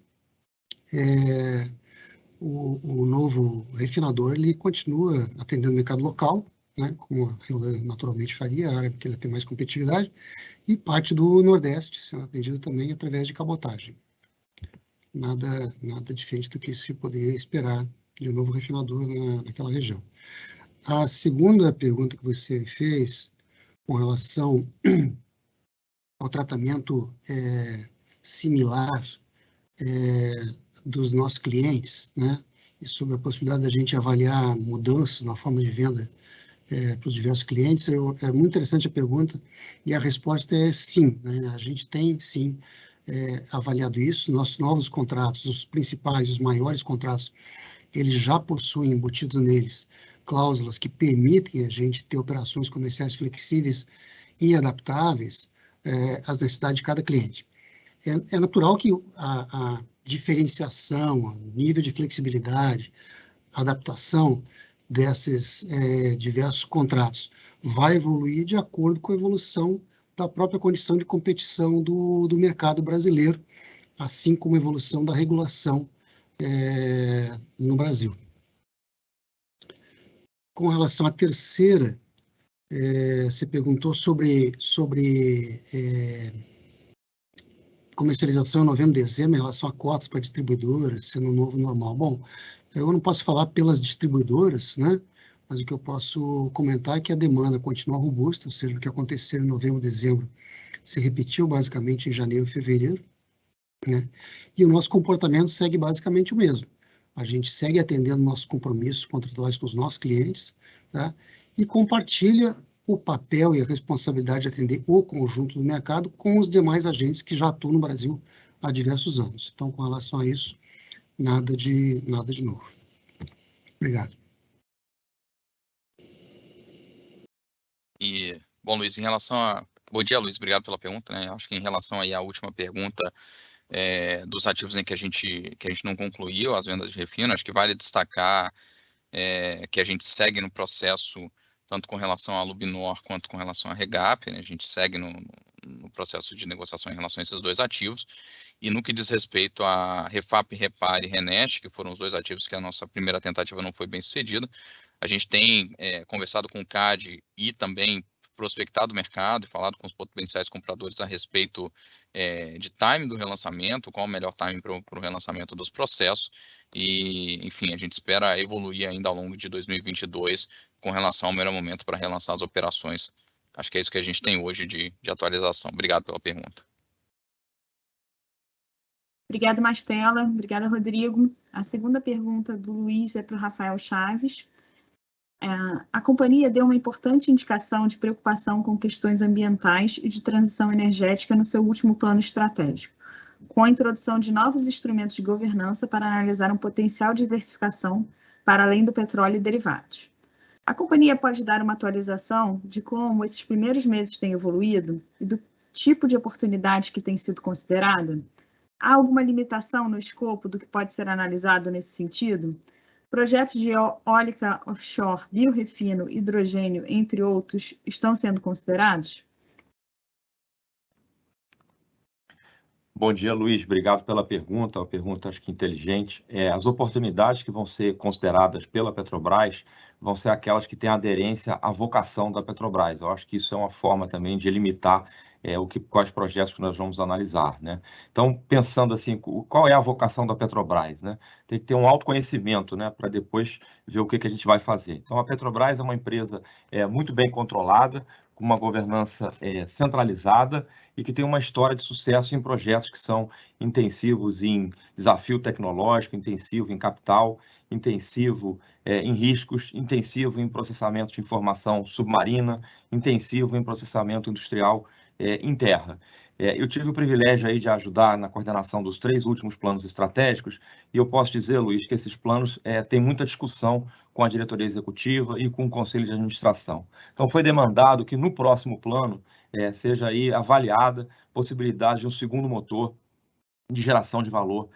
[SPEAKER 4] o novo refinador ele continua atendendo o mercado local, né, como a RLAM naturalmente faria, a área que ela tem mais competitividade, e parte do Nordeste sendo atendido também através de cabotagem. Nada diferente do que se poderia esperar de um novo refinador naquela região. A segunda pergunta que você fez com relação ao tratamento similar dos nossos clientes, né, e sobre a possibilidade da gente avaliar mudanças na forma de venda para os diversos clientes, é muito interessante a pergunta, e a resposta é sim, né, a gente tem sim avaliado isso. Nossos novos contratos, os principais, os maiores contratos, eles já possuem embutido neles cláusulas que permitem a gente ter operações comerciais flexíveis e adaptáveis às necessidades de cada cliente. É natural que a diferenciação, o nível de flexibilidade, a adaptação desses diversos contratos vai evoluir de acordo com a evolução da própria condição de competição do mercado brasileiro, assim como a evolução da regulação no Brasil. Com relação à terceira, você perguntou sobre comercialização em novembro e dezembro em relação a cotas para distribuidoras, sendo um novo normal. Bom, eu não posso falar pelas distribuidoras, né? Mas o que eu posso comentar é que a demanda continua robusta, ou seja, o que aconteceu em novembro e dezembro se repetiu basicamente em janeiro e fevereiro, né? E o nosso comportamento segue basicamente o mesmo. A gente segue atendendo nossos compromissos contratuais com os nossos clientes, tá? E compartilha o papel e a responsabilidade de atender o conjunto do mercado com os demais agentes que já atuam no Brasil há diversos anos. Então, com relação a isso, nada de novo. Obrigado.
[SPEAKER 3] E, bom, Luiz, em relação a... Bom dia, Luiz, obrigado pela pergunta, né? Acho que em relação aí à última pergunta dos ativos em que a gente não concluiu, as vendas de refino, acho que vale destacar que a gente segue no processo, tanto com relação à Lubinor quanto com relação à Regap, né? A gente segue no processo de negociação em relação a esses 2 ativos. E no que diz respeito a Refap, Repar e Renest, que foram os 2 ativos que a nossa primeira tentativa não foi bem sucedida, a gente tem conversado com o CAD e também prospectado o mercado e falado com os potenciais compradores a respeito de timing do relançamento, qual o melhor timing para o relançamento dos processos. E, enfim, a gente espera evoluir ainda ao longo de 2022 com relação ao melhor momento para relançar as operações. Acho que é isso que a gente tem hoje de atualização. Obrigado pela pergunta.
[SPEAKER 1] Obrigada, Mastella. Obrigada, Rodrigo. A segunda pergunta do Luiz é para o Rafael Chaves. A companhia deu uma importante indicação de preocupação com questões ambientais e de transição energética no seu último plano estratégico, com a introdução de novos instrumentos de governança para analisar um potencial diversificação para além do petróleo e derivados. A companhia pode dar uma atualização de como esses primeiros meses têm evoluído e do tipo de oportunidade que tem sido considerada? Há alguma limitação no escopo do que pode ser analisado nesse sentido? Projetos de eólica offshore, biorefino, hidrogênio, entre outros, estão sendo considerados?
[SPEAKER 5] Bom dia, Luiz. Obrigado pela pergunta. Uma pergunta, acho que inteligente. As oportunidades que vão ser consideradas pela Petrobras vão ser aquelas que têm aderência à vocação da Petrobras. Eu acho que isso é uma forma também de limitar quais projetos que nós vamos analisar, né? Então, pensando assim, qual é a vocação da Petrobras, né? Tem que ter um autoconhecimento, né, para depois ver o que a gente vai fazer. Então, a Petrobras é uma empresa muito bem controlada, com uma governança centralizada e que tem uma história de sucesso em projetos que são intensivos em desafio tecnológico, intensivo em capital, intensivo em riscos, intensivo em processamento de informação submarina, intensivo em processamento industrial em terra. Eu tive o privilégio aí de ajudar na coordenação dos 3 últimos planos estratégicos e eu posso dizer, Luiz, que esses planos têm muita discussão com a diretoria executiva e com o conselho de administração. Então, foi demandado que no próximo plano seja aí avaliada a possibilidade de um segundo motor de geração de valor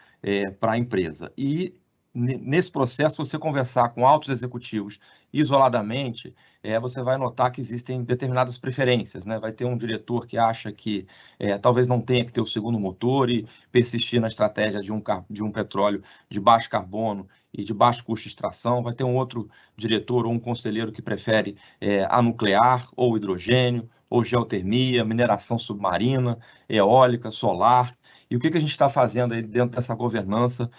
[SPEAKER 5] para a empresa. E nesse processo, se você conversar com altos executivos isoladamente, você vai notar que existem determinadas preferências, né? Vai ter um diretor que acha que talvez não tenha que ter o segundo motor e persistir na estratégia de um petróleo de baixo carbono e de baixo custo de extração. Vai ter um outro diretor ou um conselheiro que prefere a nuclear ou hidrogênio, ou geotermia, mineração submarina, eólica, solar. E o que a gente está fazendo aí dentro dessa governança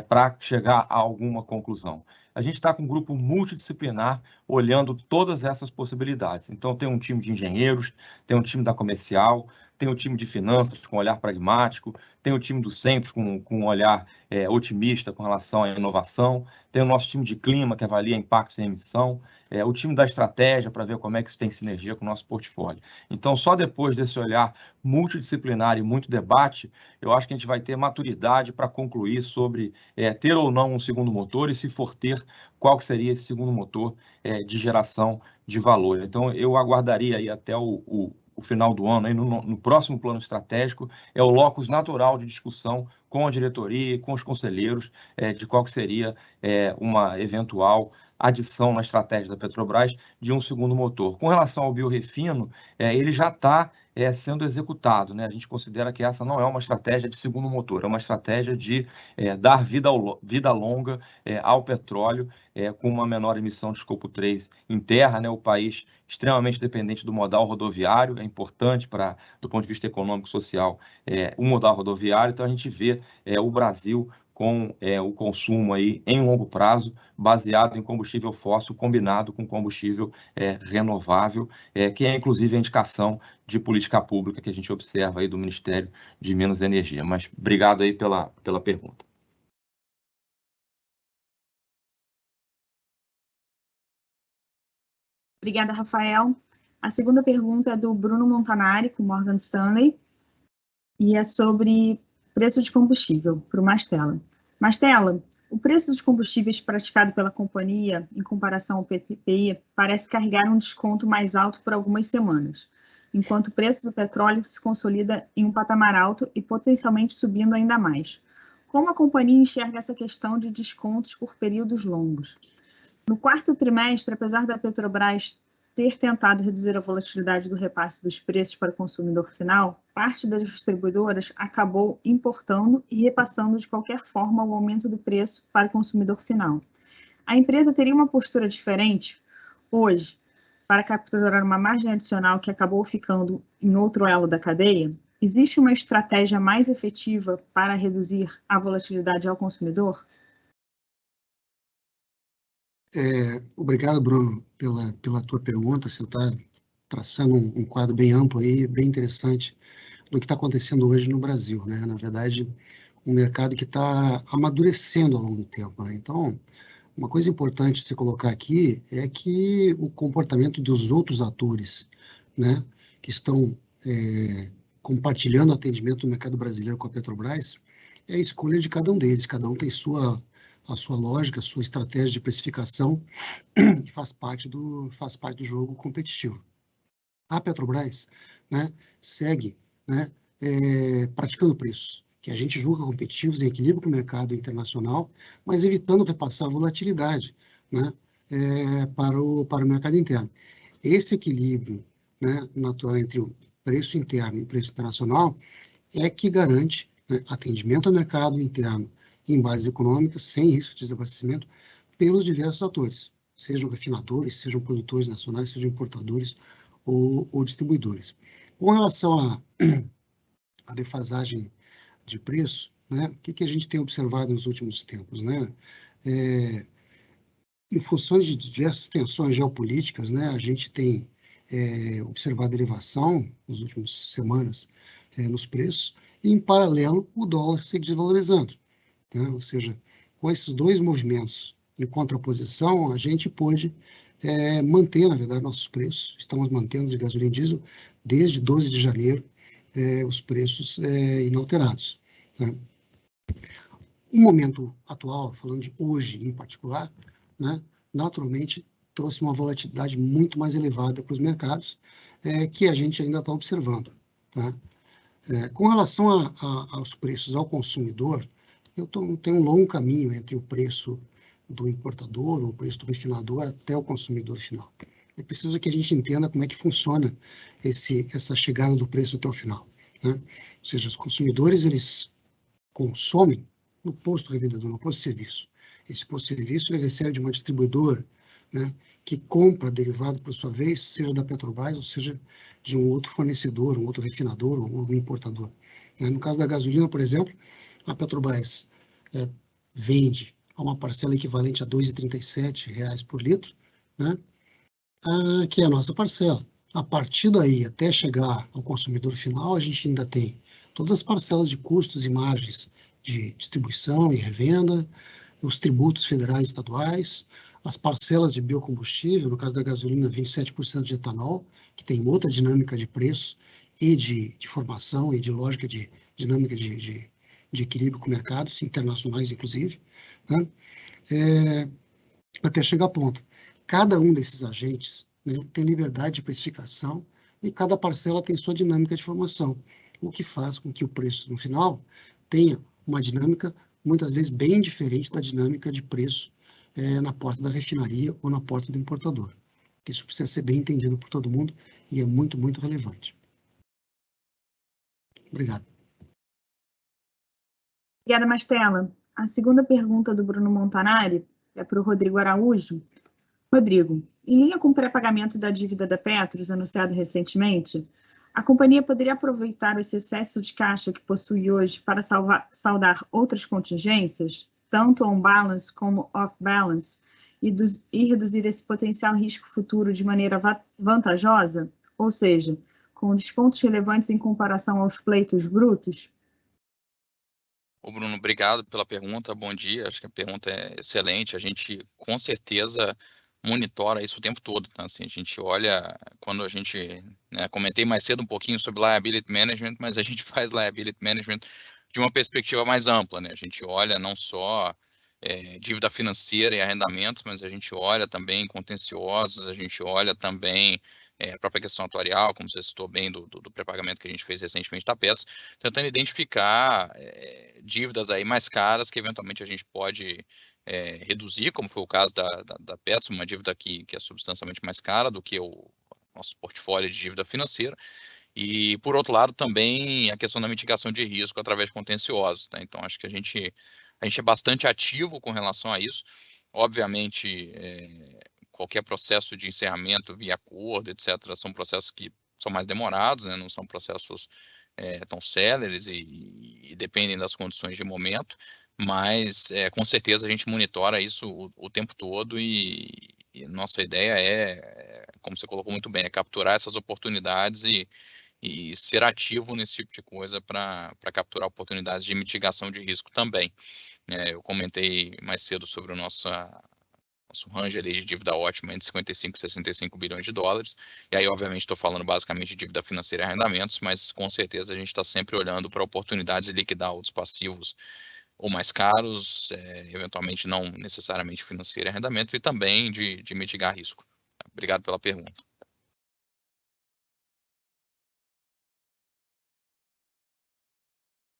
[SPEAKER 5] para chegar a alguma conclusão? A gente está com um grupo multidisciplinar olhando todas essas possibilidades. Então, tem um time de engenheiros, tem um time da comercial, tem o time de finanças com um olhar pragmático, tem o time do Sempre com um olhar otimista com relação à inovação, tem o nosso time de clima que avalia impactos em emissão, o time da estratégia para ver como é que isso tem sinergia com o nosso portfólio. Então, só depois desse olhar multidisciplinar e muito debate, eu acho que a gente vai ter maturidade para concluir sobre ter ou não um segundo motor e, se for ter, qual que seria esse segundo motor de geração de valor. Então, eu aguardaria aí até o final do ano, aí no próximo plano estratégico, é o locus natural de discussão com a diretoria e com os conselheiros de qual que seria uma eventual adição na estratégia da Petrobras de um segundo motor. Com relação ao biorefino, ele já está sendo executado, né? A gente considera que essa não é uma estratégia de segundo motor, é uma estratégia de dar vida longa ao petróleo com uma menor emissão de escopo 3 em terra, né? O país extremamente dependente do modal rodoviário, é importante do ponto de vista econômico e social o modal rodoviário, então a gente vê o Brasil com o consumo aí em longo prazo, baseado em combustível fóssil combinado com combustível renovável, que é inclusive a indicação de política pública que a gente observa aí do Ministério de Minas e Energia. Mas obrigado aí pela pergunta.
[SPEAKER 1] Obrigada, Rafael. A segunda pergunta é do Bruno Montanari, com Morgan Stanley, e é sobre preço de combustível, para o Mastella. Mastella, o preço dos combustíveis praticado pela companhia, em comparação ao PPI, parece carregar um desconto mais alto por algumas semanas, enquanto o preço do petróleo se consolida em um patamar alto e potencialmente subindo ainda mais. Como a companhia enxerga essa questão de descontos por períodos longos? No quarto trimestre, apesar da Petrobras ter tentado reduzir a volatilidade do repasse dos preços para o consumidor final, parte das distribuidoras acabou importando e repassando de qualquer forma o aumento do preço para o consumidor final. A empresa teria uma postura diferente hoje para capturar uma margem adicional que acabou ficando em outro elo da cadeia? Existe uma estratégia mais efetiva para reduzir a volatilidade ao consumidor?
[SPEAKER 4] Obrigado, Bruno, pela tua pergunta. Você está traçando um quadro bem amplo aí, bem interessante do que está acontecendo hoje no Brasil, né? Na verdade, um mercado que está amadurecendo ao longo do tempo, né? Então, uma coisa importante de se colocar aqui é que o comportamento dos outros atores, né, que estão compartilhando o atendimento do mercado brasileiro com a Petrobras, é a escolha de cada um deles. Cada um tem a sua lógica, a sua estratégia de precificação e faz parte do jogo competitivo. A Petrobras, né, segue, né, praticando preços que a gente julga competitivos em equilíbrio com o mercado internacional, mas evitando repassar a volatilidade, né, para o mercado interno. Esse equilíbrio, né, natural entre o preço interno e o preço internacional é que garante, né, atendimento ao mercado interno em bases econômicas, sem risco de desabastecimento, pelos diversos atores, sejam refinadores, sejam produtores nacionais, sejam importadores ou distribuidores. Com relação à defasagem de preço, né, o que a gente tem observado nos últimos tempos, né? Em função de diversas tensões geopolíticas, né, a gente tem observado elevação nas últimas semanas nos preços, e, em paralelo, o dólar se desvalorizando, né? Ou seja, com esses dois movimentos em contraposição, a gente pôde manter, na verdade, nossos preços. Estamos mantendo de gasolina e diesel desde 12 de janeiro os preços inalterados, né? O momento atual, falando de hoje em particular, né, naturalmente trouxe uma volatilidade muito mais elevada para os mercados, que a gente ainda está observando, tá? Com relação aos preços ao consumidor, tenho um longo caminho entre o preço do importador, ou o preço do refinador, até o consumidor final. É preciso que a gente entenda como é que funciona essa chegada do preço até o final, né? Ou seja, os consumidores, eles consomem no posto revendedor, no posto de serviço. Esse posto de serviço ele recebe de uma distribuidora, né, que compra derivado, por sua vez, seja da Petrobras, ou seja, de um outro fornecedor, um outro refinador ou um importador. No caso da gasolina, por exemplo, a Petrobras vende a uma parcela equivalente a R$ 2,37 por litro, né, que é a nossa parcela. A partir daí, até chegar ao consumidor final, a gente ainda tem todas as parcelas de custos e margens de distribuição e revenda, os tributos federais e estaduais, as parcelas de biocombustível, no caso da gasolina, 27% de etanol, que tem outra dinâmica de preço e de formação e de lógica de dinâmica de equilíbrio com mercados internacionais, inclusive, né? Até chegar à ponta. Cada um desses agentes, né, tem liberdade de precificação e cada parcela tem sua dinâmica de formação, o que faz com que o preço, no final, tenha uma dinâmica, muitas vezes, bem diferente da dinâmica de preço na porta da refinaria ou na porta do importador. Isso precisa ser bem entendido por todo mundo e é muito, muito relevante. Obrigado.
[SPEAKER 1] Obrigada, Mastella. A segunda pergunta do Bruno Montanari é para o Rodrigo Araújo. Rodrigo, em linha com o pré-pagamento da dívida da Petros, anunciado recentemente, a companhia poderia aproveitar esse excesso de caixa que possui hoje para saldar outras contingências, tanto on-balance como off-balance, e reduzir esse potencial risco futuro de maneira vantajosa, ou seja, com descontos relevantes em comparação aos pleitos brutos?
[SPEAKER 3] Ô Bruno, obrigado pela pergunta, bom dia, acho que a pergunta é excelente, a gente com certeza monitora isso o tempo todo, tá? Assim, a gente olha, quando a gente, né, comentei mais cedo um pouquinho sobre liability management, mas a gente faz liability management de uma perspectiva mais ampla, né? A gente olha não só dívida financeira e arrendamentos, mas a gente olha também contenciosos, a gente olha também a própria questão atuarial, como você citou bem do pré-pagamento que a gente fez recentemente da Petros, tentando identificar dívidas aí mais caras que eventualmente a gente pode reduzir, como foi o caso da Petros, uma dívida que é substancialmente mais cara do que o nosso portfólio de dívida financeira. E, por outro lado, também a questão da mitigação de risco através de contenciosos, tá? Então, acho que a gente é bastante ativo com relação a isso. Obviamente, qualquer processo de encerramento via acordo, etc., são processos que são mais demorados, né? Não são processos tão céleres e dependem das condições de momento, mas com certeza a gente monitora isso o tempo todo e nossa ideia como você colocou muito bem, é capturar essas oportunidades e ser ativo nesse tipo de coisa para capturar oportunidades de mitigação de risco também. Eu comentei mais cedo sobre o nosso range ali de dívida ótima entre 55 e 65 bilhões de dólares, e aí obviamente estou falando basicamente de dívida financeira e arrendamentos, mas com certeza a gente está sempre olhando para oportunidades de liquidar outros passivos ou mais caros, eventualmente não necessariamente financeiro e arrendamento, e também de mitigar risco. Obrigado pela pergunta.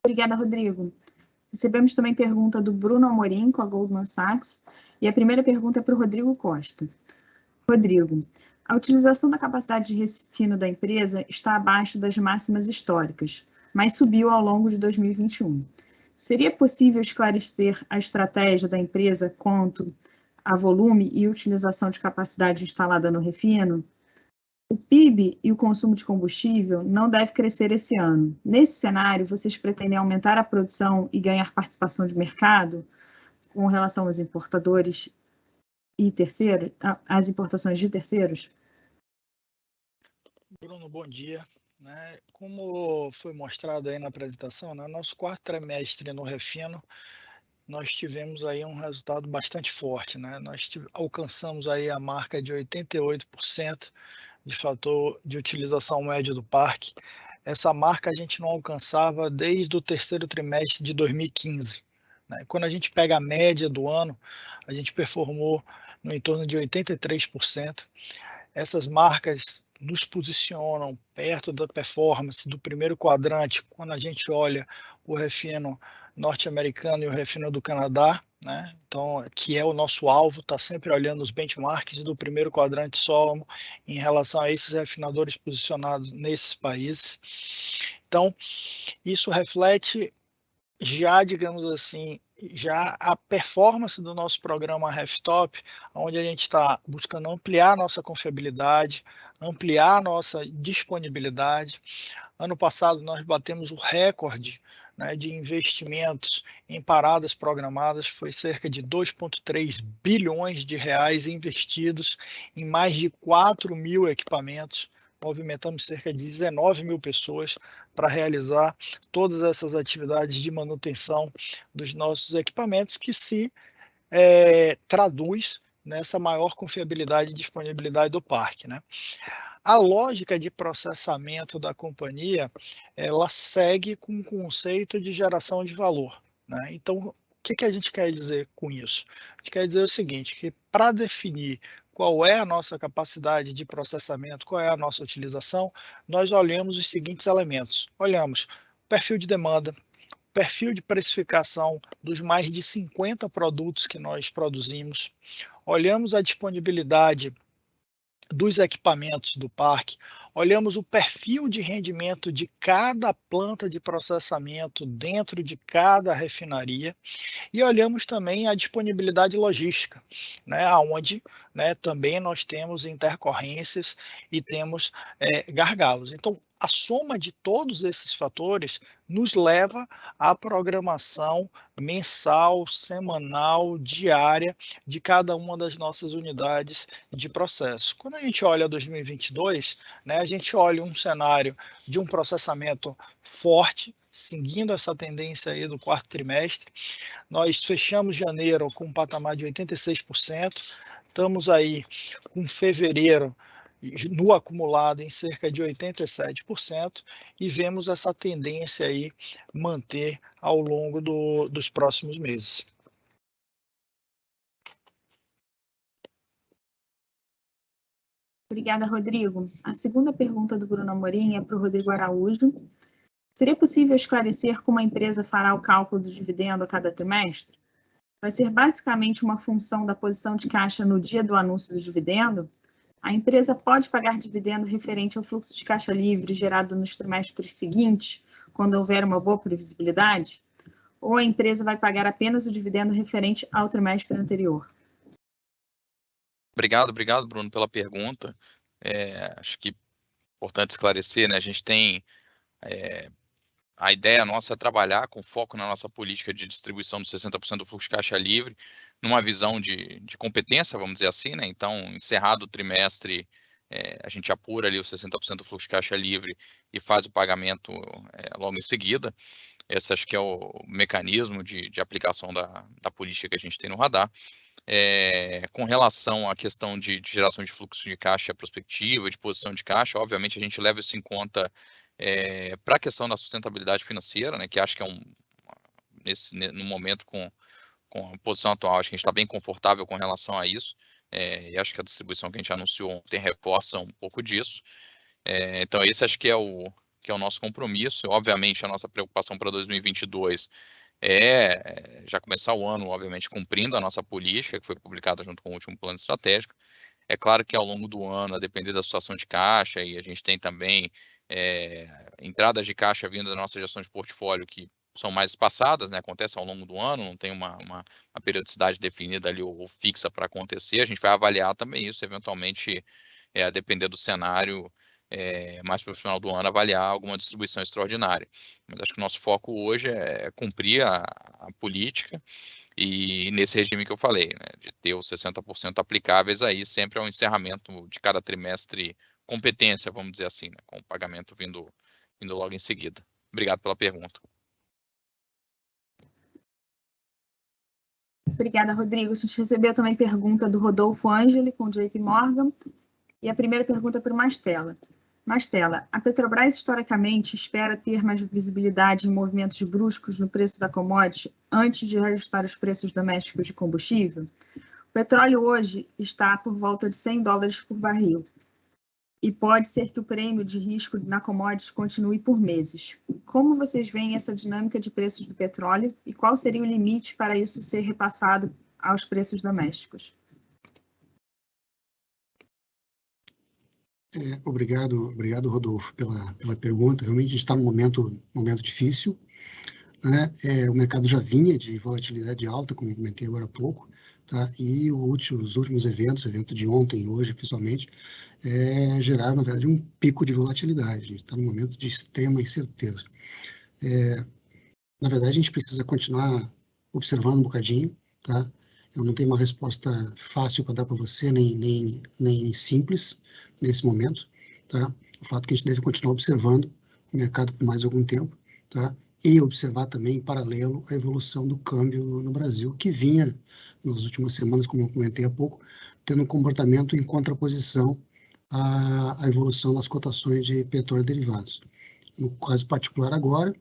[SPEAKER 1] Obrigada, Rodrigo. Recebemos também pergunta do Bruno Amorim, com a Goldman Sachs, e a primeira pergunta é para o Rodrigo Costa. Rodrigo, a utilização da capacidade de refino da empresa está abaixo das máximas históricas, mas subiu ao longo de 2021. Seria possível esclarecer a estratégia da empresa quanto a volume e utilização de capacidade instalada no refino? O PIB e o consumo de combustível não deve crescer esse ano. Nesse cenário, vocês pretendem aumentar a produção e ganhar participação de mercado com relação aos importadores e terceiros, às importações de terceiros?
[SPEAKER 6] Bruno, bom dia. Como foi mostrado aí na apresentação, no nosso quarto trimestre no refino, nós tivemos aí um resultado bastante forte, né? Nós alcançamos aí a marca de 88% de fator de utilização médio do parque. Essa marca a gente não alcançava desde o terceiro trimestre de 2015. Né? Quando a gente pega a média do ano, a gente performou no entorno de 83%. Essas marcas nos posicionam perto da performance do primeiro quadrante, quando a gente olha o refino norte-americano e o refino do Canadá, né? Então, que é o nosso alvo, está sempre olhando os benchmarks do primeiro quadrante Solomon em relação a esses refinadores posicionados nesses países. Então, isso reflete já, digamos assim, já a performance do nosso programa RefTop, onde a gente está buscando ampliar a nossa confiabilidade, ampliar a nossa disponibilidade. Ano passado nós batemos o recorde, né, de investimentos em paradas programadas, foi cerca de 2,3 bilhões de reais investidos em mais de 4 mil equipamentos. Movimentamos cerca de 19 mil pessoas para realizar todas essas atividades de manutenção dos nossos equipamentos, que se traduz nessa maior confiabilidade e disponibilidade do parque, né? A lógica de processamento da companhia, ela segue com o conceito de geração de valor, né? Então, o que a gente quer dizer com isso? A gente quer dizer o seguinte, que para definir qual é a nossa capacidade de processamento, qual é a nossa utilização, nós olhamos os seguintes elementos. Olhamos o perfil de demanda, perfil de precificação dos mais de 50 produtos que nós produzimos, olhamos a disponibilidade dos equipamentos do parque, olhamos o perfil de rendimento de cada planta de processamento dentro de cada refinaria e olhamos também a disponibilidade logística, né, onde, né, também nós temos intercorrências e temos gargalos. Então, a soma de todos esses fatores nos leva à programação mensal, semanal, diária de cada uma das nossas unidades de processo. Quando a gente olha 2022, né, a gente olha um cenário de um processamento forte, seguindo essa tendência aí do quarto trimestre. Nós fechamos janeiro com um patamar de 86%, estamos aí com fevereiro no acumulado em cerca de 87% e vemos essa tendência aí manter ao longo dos próximos meses.
[SPEAKER 1] Obrigada, Rodrigo. A segunda pergunta do Bruno Amorim é para o Rodrigo Araújo. Seria possível esclarecer como a empresa fará o cálculo do dividendo a cada trimestre? Vai ser basicamente uma função da posição de caixa no dia do anúncio do dividendo? A empresa pode pagar dividendo referente ao fluxo de caixa livre gerado nos trimestres seguintes, quando houver uma boa previsibilidade? Ou a empresa vai pagar apenas o dividendo referente ao trimestre anterior?
[SPEAKER 3] Obrigado, Bruno, pela pergunta. Acho que é importante esclarecer, né? A gente tem a ideia nossa é trabalhar com foco na nossa política de distribuição dos 60% do fluxo de caixa livre, numa visão de competência, vamos dizer assim, né? Então, encerrado o trimestre, a gente apura ali os 60% do fluxo de caixa livre e faz o pagamento logo em seguida. Esse acho que é o mecanismo de aplicação da política que a gente tem no radar. Com relação à questão de geração de fluxo de caixa prospectiva, de posição de caixa, obviamente a gente leva isso em conta para a questão da sustentabilidade financeira, né, que acho que no momento com a posição atual, acho que a gente está bem confortável com relação a isso, e acho que a distribuição que a gente anunciou ontem reforça um pouco disso. Então esse acho que é o que é o nosso compromisso. Obviamente, a nossa preocupação para 2022 já começar o ano, obviamente, cumprindo a nossa política, que foi publicada junto com o último plano estratégico. É claro que ao longo do ano, a depender da situação de caixa, e a gente tem também entradas de caixa vindo da nossa gestão de portfólio que são mais espaçadas, né? Acontece ao longo do ano, não tem uma periodicidade definida ali ou fixa para acontecer. A gente vai avaliar também isso, eventualmente, a depender do cenário, mais para o final do ano, avaliar alguma distribuição extraordinária. Mas acho que o nosso foco hoje é cumprir a política, e nesse regime que eu falei, né, de ter os 60% aplicáveis aí sempre ao encerramento de cada trimestre, competência, vamos dizer assim, né, com o pagamento vindo logo em seguida. Obrigado pela pergunta.
[SPEAKER 1] Obrigada, Rodrigo. A gente recebeu também pergunta do Rodolfo Angeli, com o JP Morgan. E a primeira pergunta é para o Mastella. Mastella, a Petrobras historicamente espera ter mais visibilidade em movimentos bruscos no preço da commodity antes de reajustar os preços domésticos de combustível? O petróleo hoje está por volta de $100 por barril. E pode ser que o prêmio de risco na commodity continue por meses. Como vocês veem essa dinâmica de preços do petróleo e qual seria o limite para isso ser repassado aos preços domésticos?
[SPEAKER 4] Obrigado, Rodolfo, pela pergunta. Realmente a gente está num momento difícil, né? O mercado já vinha de volatilidade alta, como eu comentei agora há pouco, tá? E os últimos eventos, o evento de ontem e hoje, principalmente, geraram, na verdade, um pico de volatilidade. A gente está num momento de extrema incerteza. Na verdade, a gente precisa continuar observando um bocadinho, tá? Eu não tenho uma resposta fácil para dar para você, nem simples nesse momento, tá? O fato é que a gente deve continuar observando o mercado por mais algum tempo, tá? E observar também, em paralelo, a evolução do câmbio no Brasil, que vinha, nas últimas semanas, como eu comentei há pouco, tendo um comportamento em contraposição à evolução das cotações de petróleo e derivados. No caso particular agora,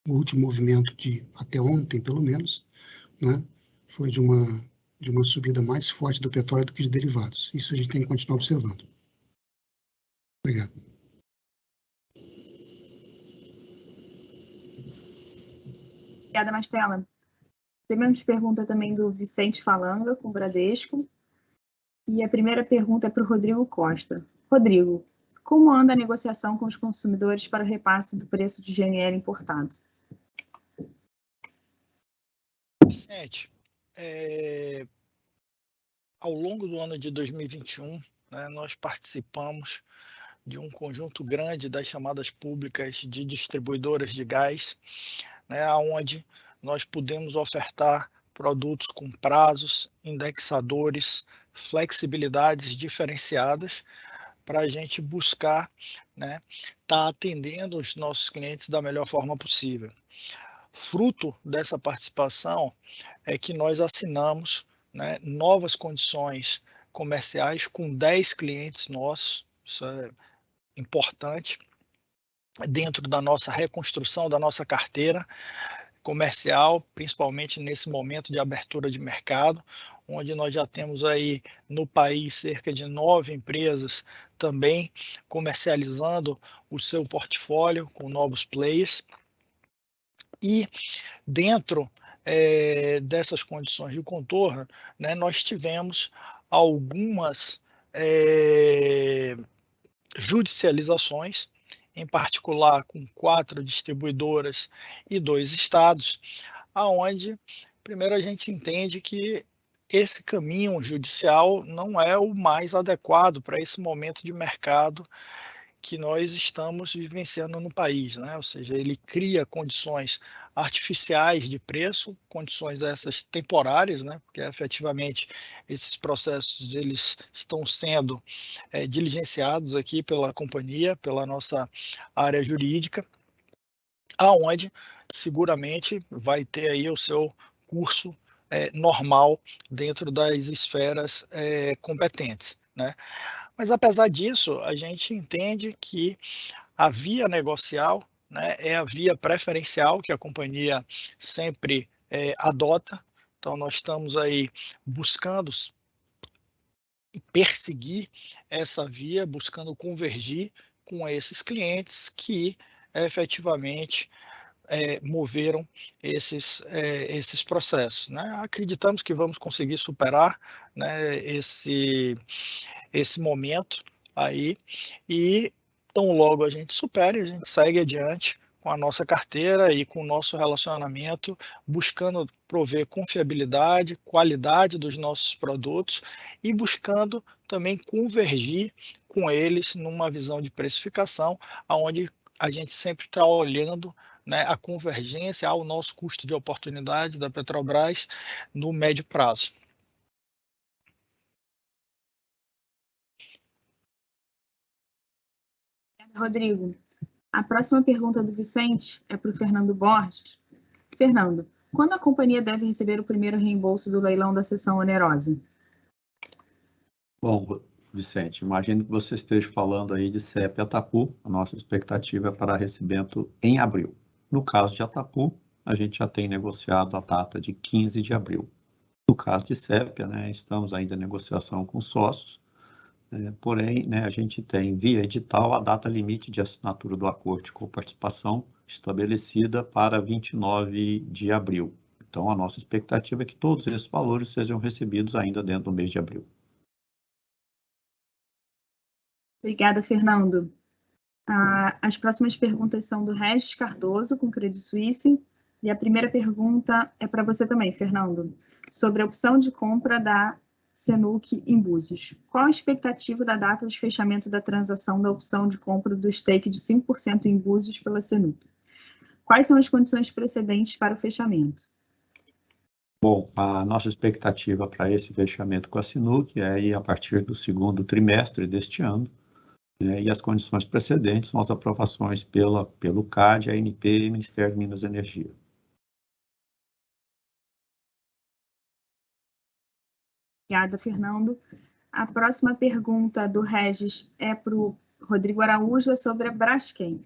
[SPEAKER 4] o último movimento de até ontem, pelo menos, né, foi de uma subida mais forte do petróleo do que de derivados. Isso a gente tem que continuar observando. Obrigado.
[SPEAKER 1] Obrigada, Mastella. Temos pergunta também do Vicente Falanga, com o Bradesco. E a primeira pergunta é para o Rodrigo Costa. Rodrigo, como anda a negociação com os consumidores para o repasse do preço de GNL importado?
[SPEAKER 6] Vicente, ao longo do ano de 2021, né, nós participamos de um conjunto grande das chamadas públicas de distribuidoras de gás, né, onde nós pudemos ofertar produtos com prazos, indexadores, flexibilidades diferenciadas para a gente buscar, né, estar atendendo os nossos clientes da melhor forma possível. Fruto dessa participação é que nós assinamos, né, novas condições comerciais com 10 clientes nossos. Isso é importante dentro da nossa reconstrução da nossa carteira comercial, principalmente nesse momento de abertura de mercado, onde nós já temos aí no país cerca de 9 empresas também comercializando o seu portfólio com novos players. E dentro dessas condições de contorno, né, nós tivemos algumas judicializações, em particular com 4 distribuidoras e 2 estados, aonde primeiro a gente entende que esse caminho judicial não é o mais adequado para esse momento de mercado que nós estamos vivenciando no país, né? Ou seja, ele cria condições artificiais de preço, condições essas temporárias, né? Porque efetivamente esses processos eles estão sendo diligenciados aqui pela companhia, pela nossa área jurídica, aonde seguramente vai ter aí o seu curso normal dentro das esferas competentes, né? Mas, apesar disso, a gente entende que a via negocial, né, é a via preferencial que a companhia sempre adota. Então, nós estamos aí buscando perseguir essa via, buscando convergir com esses clientes que efetivamente moveram esses processos, né? Acreditamos que vamos conseguir superar, né, esse momento aí, e tão logo a gente supere, a gente segue adiante com a nossa carteira e com o nosso relacionamento, buscando prover confiabilidade, qualidade dos nossos produtos e buscando também convergir com eles numa visão de precificação, onde a gente sempre está olhando, né, a convergência ao nosso custo de oportunidade da Petrobras no médio prazo.
[SPEAKER 1] Rodrigo, a próxima pergunta do Vicente é para o Fernando Borges. Fernando, quando a companhia deve receber o primeiro reembolso do leilão da cessão onerosa?
[SPEAKER 7] Bom, Vicente, imagino que você esteja falando aí de CEP e Atapu. A nossa expectativa é para recebimento em abril. No caso de Atapu, a gente já tem negociado a data de 15 de abril. No caso de CEP, né, estamos ainda em negociação com sócios, porém, né, a gente tem via edital a data limite de assinatura do acordo de coparticipação estabelecida para 29 de abril. Então, a nossa expectativa é que todos esses valores sejam recebidos ainda dentro do mês de abril.
[SPEAKER 1] Obrigada, Fernando. As próximas perguntas são do Regis Cardoso, com Credit Suisse. E a primeira pergunta é para você também, Fernando, sobre a opção de compra da Senuc em Búzios. Qual a expectativa da data de fechamento da transação da opção de compra do stake de 5% em Búzios pela Senuc? Quais são as condições precedentes para o fechamento?
[SPEAKER 7] Bom, a nossa expectativa para esse fechamento com a Senuc é ir a partir do segundo trimestre deste ano, né, e as condições precedentes são as aprovações pelo CAD, ANP e Ministério de Minas e Energia.
[SPEAKER 1] Obrigada, Fernando. A próxima pergunta do Regis é para o Rodrigo Araújo, sobre a Braskem.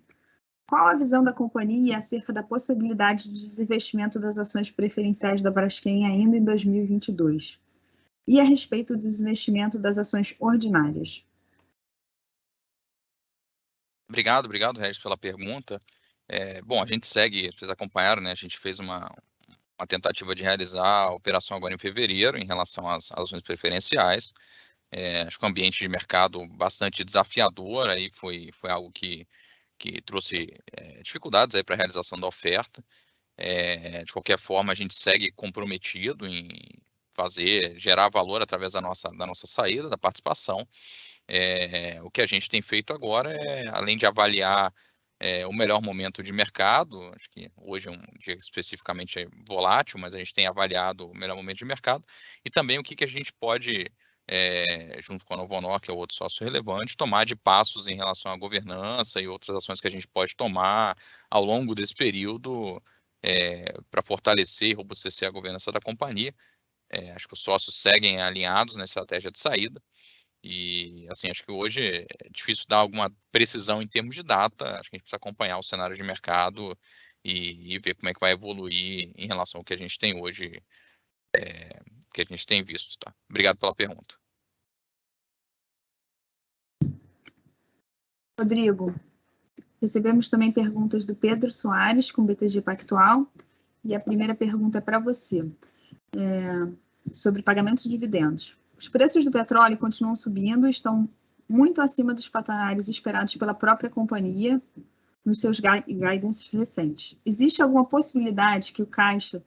[SPEAKER 1] Qual a visão da companhia acerca da possibilidade de desinvestimento das ações preferenciais da Braskem ainda em 2022? E a respeito do desinvestimento das ações ordinárias?
[SPEAKER 3] Obrigado, Regis, pela pergunta. Bom, a gente segue, vocês acompanharam, né? A gente fez uma tentativa de realizar a operação agora em fevereiro em relação às ações preferenciais. Acho que o ambiente de mercado bastante desafiador, aí foi algo que trouxe dificuldades para a realização da oferta. De qualquer forma, a gente segue comprometido em gerar valor através da nossa saída, da participação. O que a gente tem feito agora além de avaliar o melhor momento de mercado, acho que hoje é um dia especificamente volátil, mas a gente tem avaliado o melhor momento de mercado, e também o que a gente pode, junto com a Novonor, que é outro sócio relevante, tomar de passos em relação à governança e outras ações que a gente pode tomar ao longo desse período para fortalecer e robustecer a governança da companhia. Acho que os sócios seguem alinhados na estratégia de saída. E, assim, acho que hoje é difícil dar alguma precisão em termos de data. Acho que a gente precisa acompanhar o cenário de mercado e ver como é que vai evoluir em relação ao que a gente tem hoje, que a gente tem visto, tá? Obrigado pela pergunta.
[SPEAKER 1] Rodrigo, recebemos também perguntas do Pedro Soares, com BTG Pactual. E a primeira pergunta é para você, sobre pagamentos de dividendos. Os preços do petróleo continuam subindo e estão muito acima dos patamares esperados pela própria companhia nos seus guidance recentes. Existe alguma possibilidade que o caixa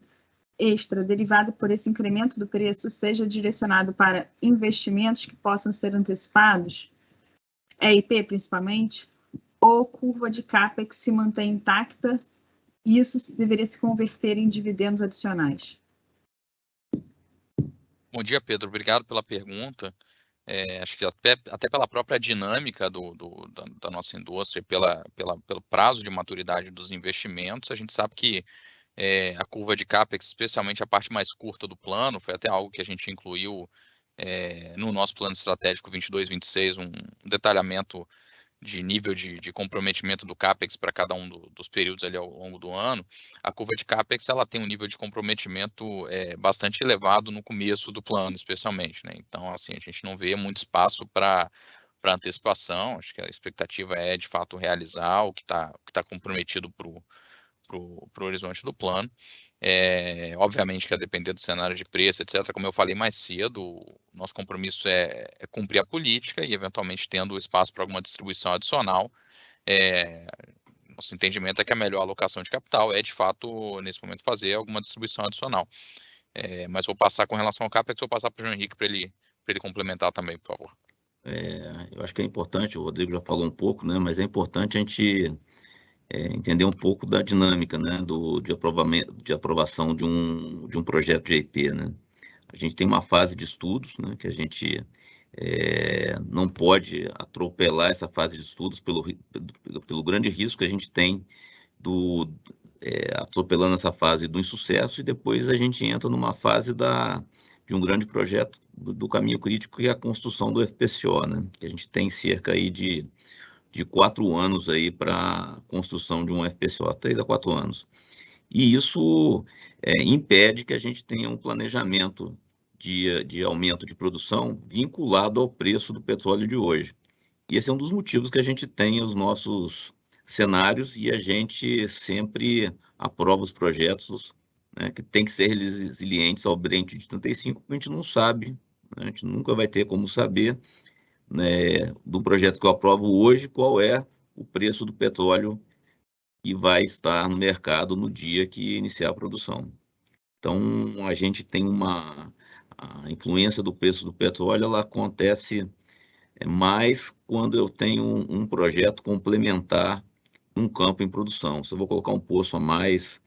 [SPEAKER 1] extra derivado por esse incremento do preço seja direcionado para investimentos que possam ser antecipados, EIP principalmente, ou curva de CAPEX se mantém intacta e isso deveria se converter em dividendos adicionais?
[SPEAKER 3] Bom dia, Pedro. Obrigado pela pergunta. Acho que até pela própria dinâmica da nossa indústria, pelo prazo de maturidade dos investimentos, a gente sabe que a curva de CAPEX, especialmente a parte mais curta do plano, foi até algo que a gente incluiu no nosso plano estratégico 22-26, um detalhamento de nível de comprometimento do CAPEX para cada um dos períodos ali ao longo do ano. A curva de CAPEX ela tem um nível de comprometimento bastante elevado no começo do plano, especialmente, né? Então, assim, a gente não vê muito espaço para antecipação. Acho que a expectativa é, de fato, realizar o que está comprometido para o horizonte do plano. Obviamente que a depender do cenário de preço, etc., como eu falei mais cedo, o nosso compromisso é cumprir a política e, eventualmente, tendo espaço para alguma distribuição adicional. Nosso entendimento é que a melhor alocação de capital é, de fato, nesse momento, fazer alguma distribuição adicional. Mas vou passar, com relação ao CAPEX, vou passar para o João Henrique para ele complementar também, por favor.
[SPEAKER 8] Eu acho que é importante, o Rodrigo já falou um pouco, né, mas é importante a gente entender um pouco da dinâmica, né, de aprovação de um projeto de EIP, né. A gente tem uma fase de estudos, né, que a gente não pode atropelar essa fase de estudos pelo grande risco que a gente tem atropelando essa fase do insucesso, e depois a gente entra numa fase de um grande projeto do caminho crítico, que é a construção do FPCO, né, que a gente tem cerca aí de 4 anos aí para construção de um FPCO, 3 a 4 anos. E isso impede que a gente tenha um planejamento de aumento de produção vinculado ao preço do petróleo de hoje. E esse é um dos motivos que a gente tem os nossos cenários, e a gente sempre aprova os projetos, né, que tem que ser resilientes ao Brent de 35, porque a gente não sabe, né, a gente nunca vai ter como saber, né, do projeto que eu aprovo hoje, qual é o preço do petróleo que vai estar no mercado no dia que iniciar a produção. Então, a gente tem a influência do preço do petróleo, ela acontece mais quando eu tenho um projeto complementar num campo em produção. Se eu vou colocar um poço a mais,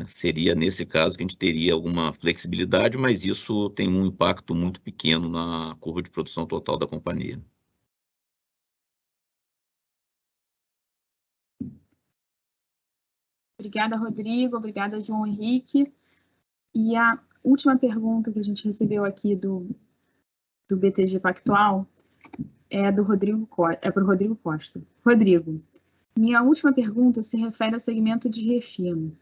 [SPEAKER 8] seria nesse caso que a gente teria alguma flexibilidade, mas isso tem um impacto muito pequeno na curva de produção total da companhia.
[SPEAKER 1] Obrigada, Rodrigo. Obrigada, João Henrique. E a última pergunta que a gente recebeu aqui do BTG Pactual é para o Rodrigo Costa. Rodrigo, minha última pergunta se refere ao segmento de refino.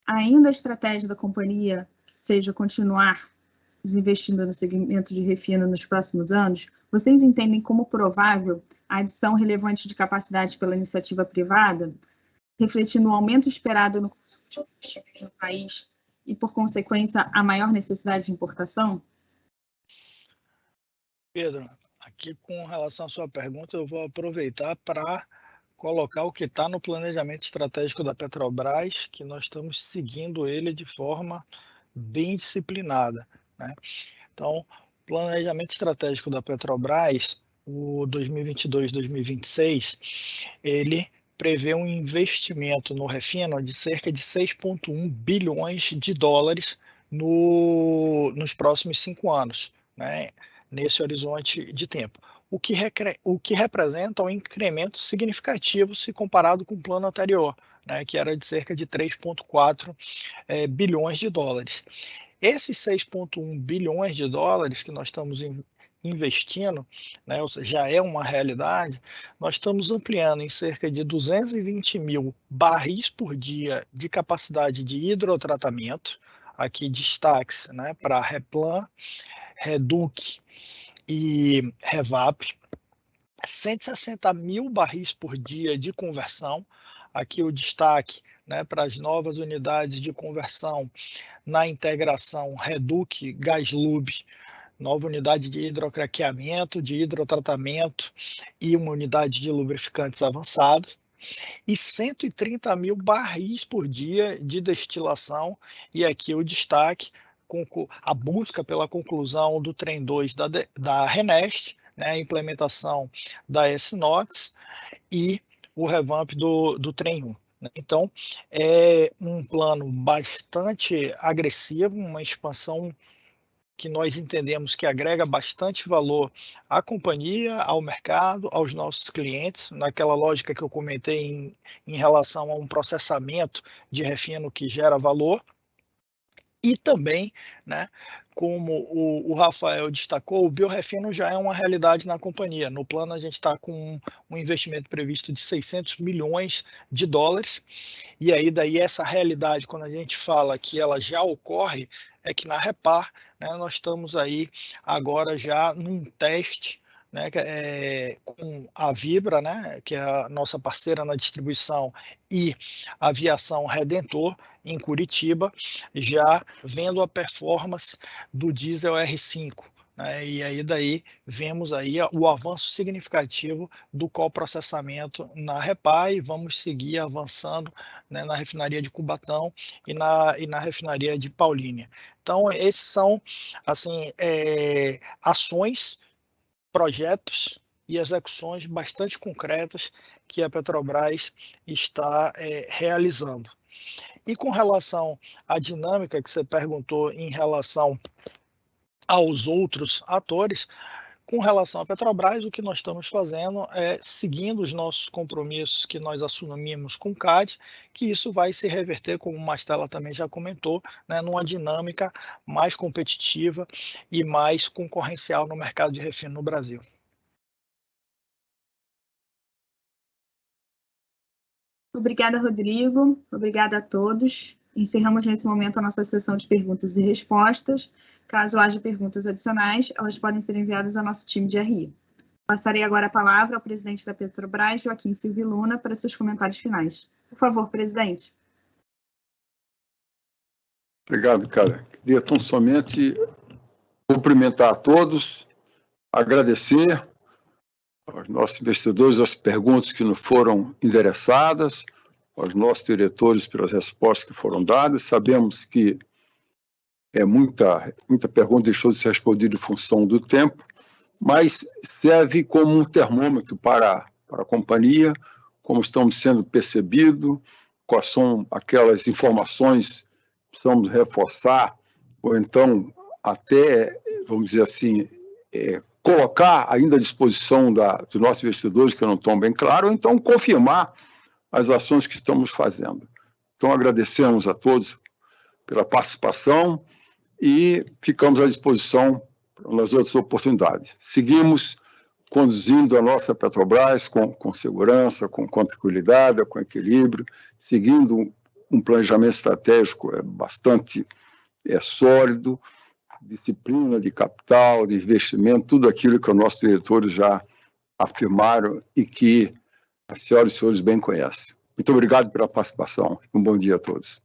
[SPEAKER 1] Ainda a estratégia da companhia seja continuar desinvestindo no segmento de refino nos próximos anos, vocês entendem como provável a adição relevante de capacidade pela iniciativa privada, refletindo o aumento esperado no consumo de combustíveis no país e, por consequência, a maior necessidade de importação?
[SPEAKER 6] Pedro, aqui com relação à sua pergunta, eu vou aproveitar para colocar o que está no planejamento estratégico da Petrobras, que nós estamos seguindo ele de forma bem disciplinada, né? Então, planejamento estratégico da Petrobras, o 2022-2026, ele prevê um investimento no refino de cerca de 6,1 bilhões de dólares nos próximos 5 anos, né, nesse horizonte de tempo, o que representa um incremento significativo se comparado com o plano anterior, né, que era de cerca de 3,4 bilhões de dólares. Esses 6,1 bilhões de dólares que nós estamos investindo, né, ou seja, já é uma realidade, nós estamos ampliando em cerca de 220 mil barris por dia de capacidade de hidrotratamento, aqui destaques, né, para Replan, Reduc e Revap, 160 mil barris por dia de conversão, aqui o destaque, né, para as novas unidades de conversão na integração Reduc Gaslub, nova unidade de hidrocraqueamento, de hidrotratamento e uma unidade de lubrificantes avançados, e 130 mil barris por dia de destilação, e aqui o destaque, a busca pela conclusão do Trem 2 da Renest, né, a implementação da S-Nox e o revamp do Trem 1. Então, é um plano bastante agressivo, uma expansão que nós entendemos que agrega bastante valor à companhia, ao mercado, aos nossos clientes, naquela lógica que eu comentei em relação a um processamento de refino que gera valor. E também, né, como o Rafael destacou, o biorefino já é uma realidade na companhia. No plano, a gente está com um investimento previsto de 600 milhões de dólares. E aí, daí essa realidade, quando a gente fala que ela já ocorre, é que na Repar, né, nós estamos aí agora já num teste né, com a Vibra, né, que é a nossa parceira na distribuição, e a Aviação Redentor, em Curitiba, já vendo a performance do diesel R5. E aí daí vemos aí o avanço significativo do coprocessamento na REPAR, e vamos seguir avançando, né, na refinaria de Cubatão e na refinaria de Paulínia. Então, esses são assim, ações, projetos e execuções bastante concretas que a Petrobras está realizando. E com relação à dinâmica que você perguntou em relação aos outros atores, com relação à Petrobras, o que nós estamos fazendo é seguindo os nossos compromissos que nós assumimos com o CAD, que isso vai se reverter, como o Mastella também já comentou, né, numa dinâmica mais competitiva e mais concorrencial no mercado de refino no Brasil.
[SPEAKER 1] Obrigada, Rodrigo. Obrigada a todos. Encerramos nesse momento a nossa sessão de perguntas e respostas. Caso haja perguntas adicionais, elas podem ser enviadas ao nosso time de RI. Passarei agora a palavra ao presidente da Petrobras, Joaquim Silvio Luna, para seus comentários finais. Por favor, presidente.
[SPEAKER 2] Obrigado, cara. Queria tão somente cumprimentar a todos, agradecer aos nossos investidores as perguntas que nos foram endereçadas, aos nossos diretores pelas respostas que foram dadas. Sabemos que muita pergunta deixou de ser respondida em função do tempo, mas serve como um termômetro para a companhia, como estamos sendo percebidos, quais são aquelas informações que precisamos reforçar, ou então até, vamos dizer assim, colocar ainda à disposição dos nossos investidores que não estão bem claros, ou então confirmar as ações que estamos fazendo. Então, agradecemos a todos pela participação e ficamos à disposição nas outras oportunidades. Seguimos conduzindo a nossa Petrobras com segurança, com tranquilidade, com equilíbrio, seguindo um planejamento estratégico bastante sólido, disciplina de capital, de investimento, tudo aquilo que os nossos diretores já afirmaram e que as senhoras e senhores bem conhecem. Muito obrigado pela participação. Um bom dia a todos.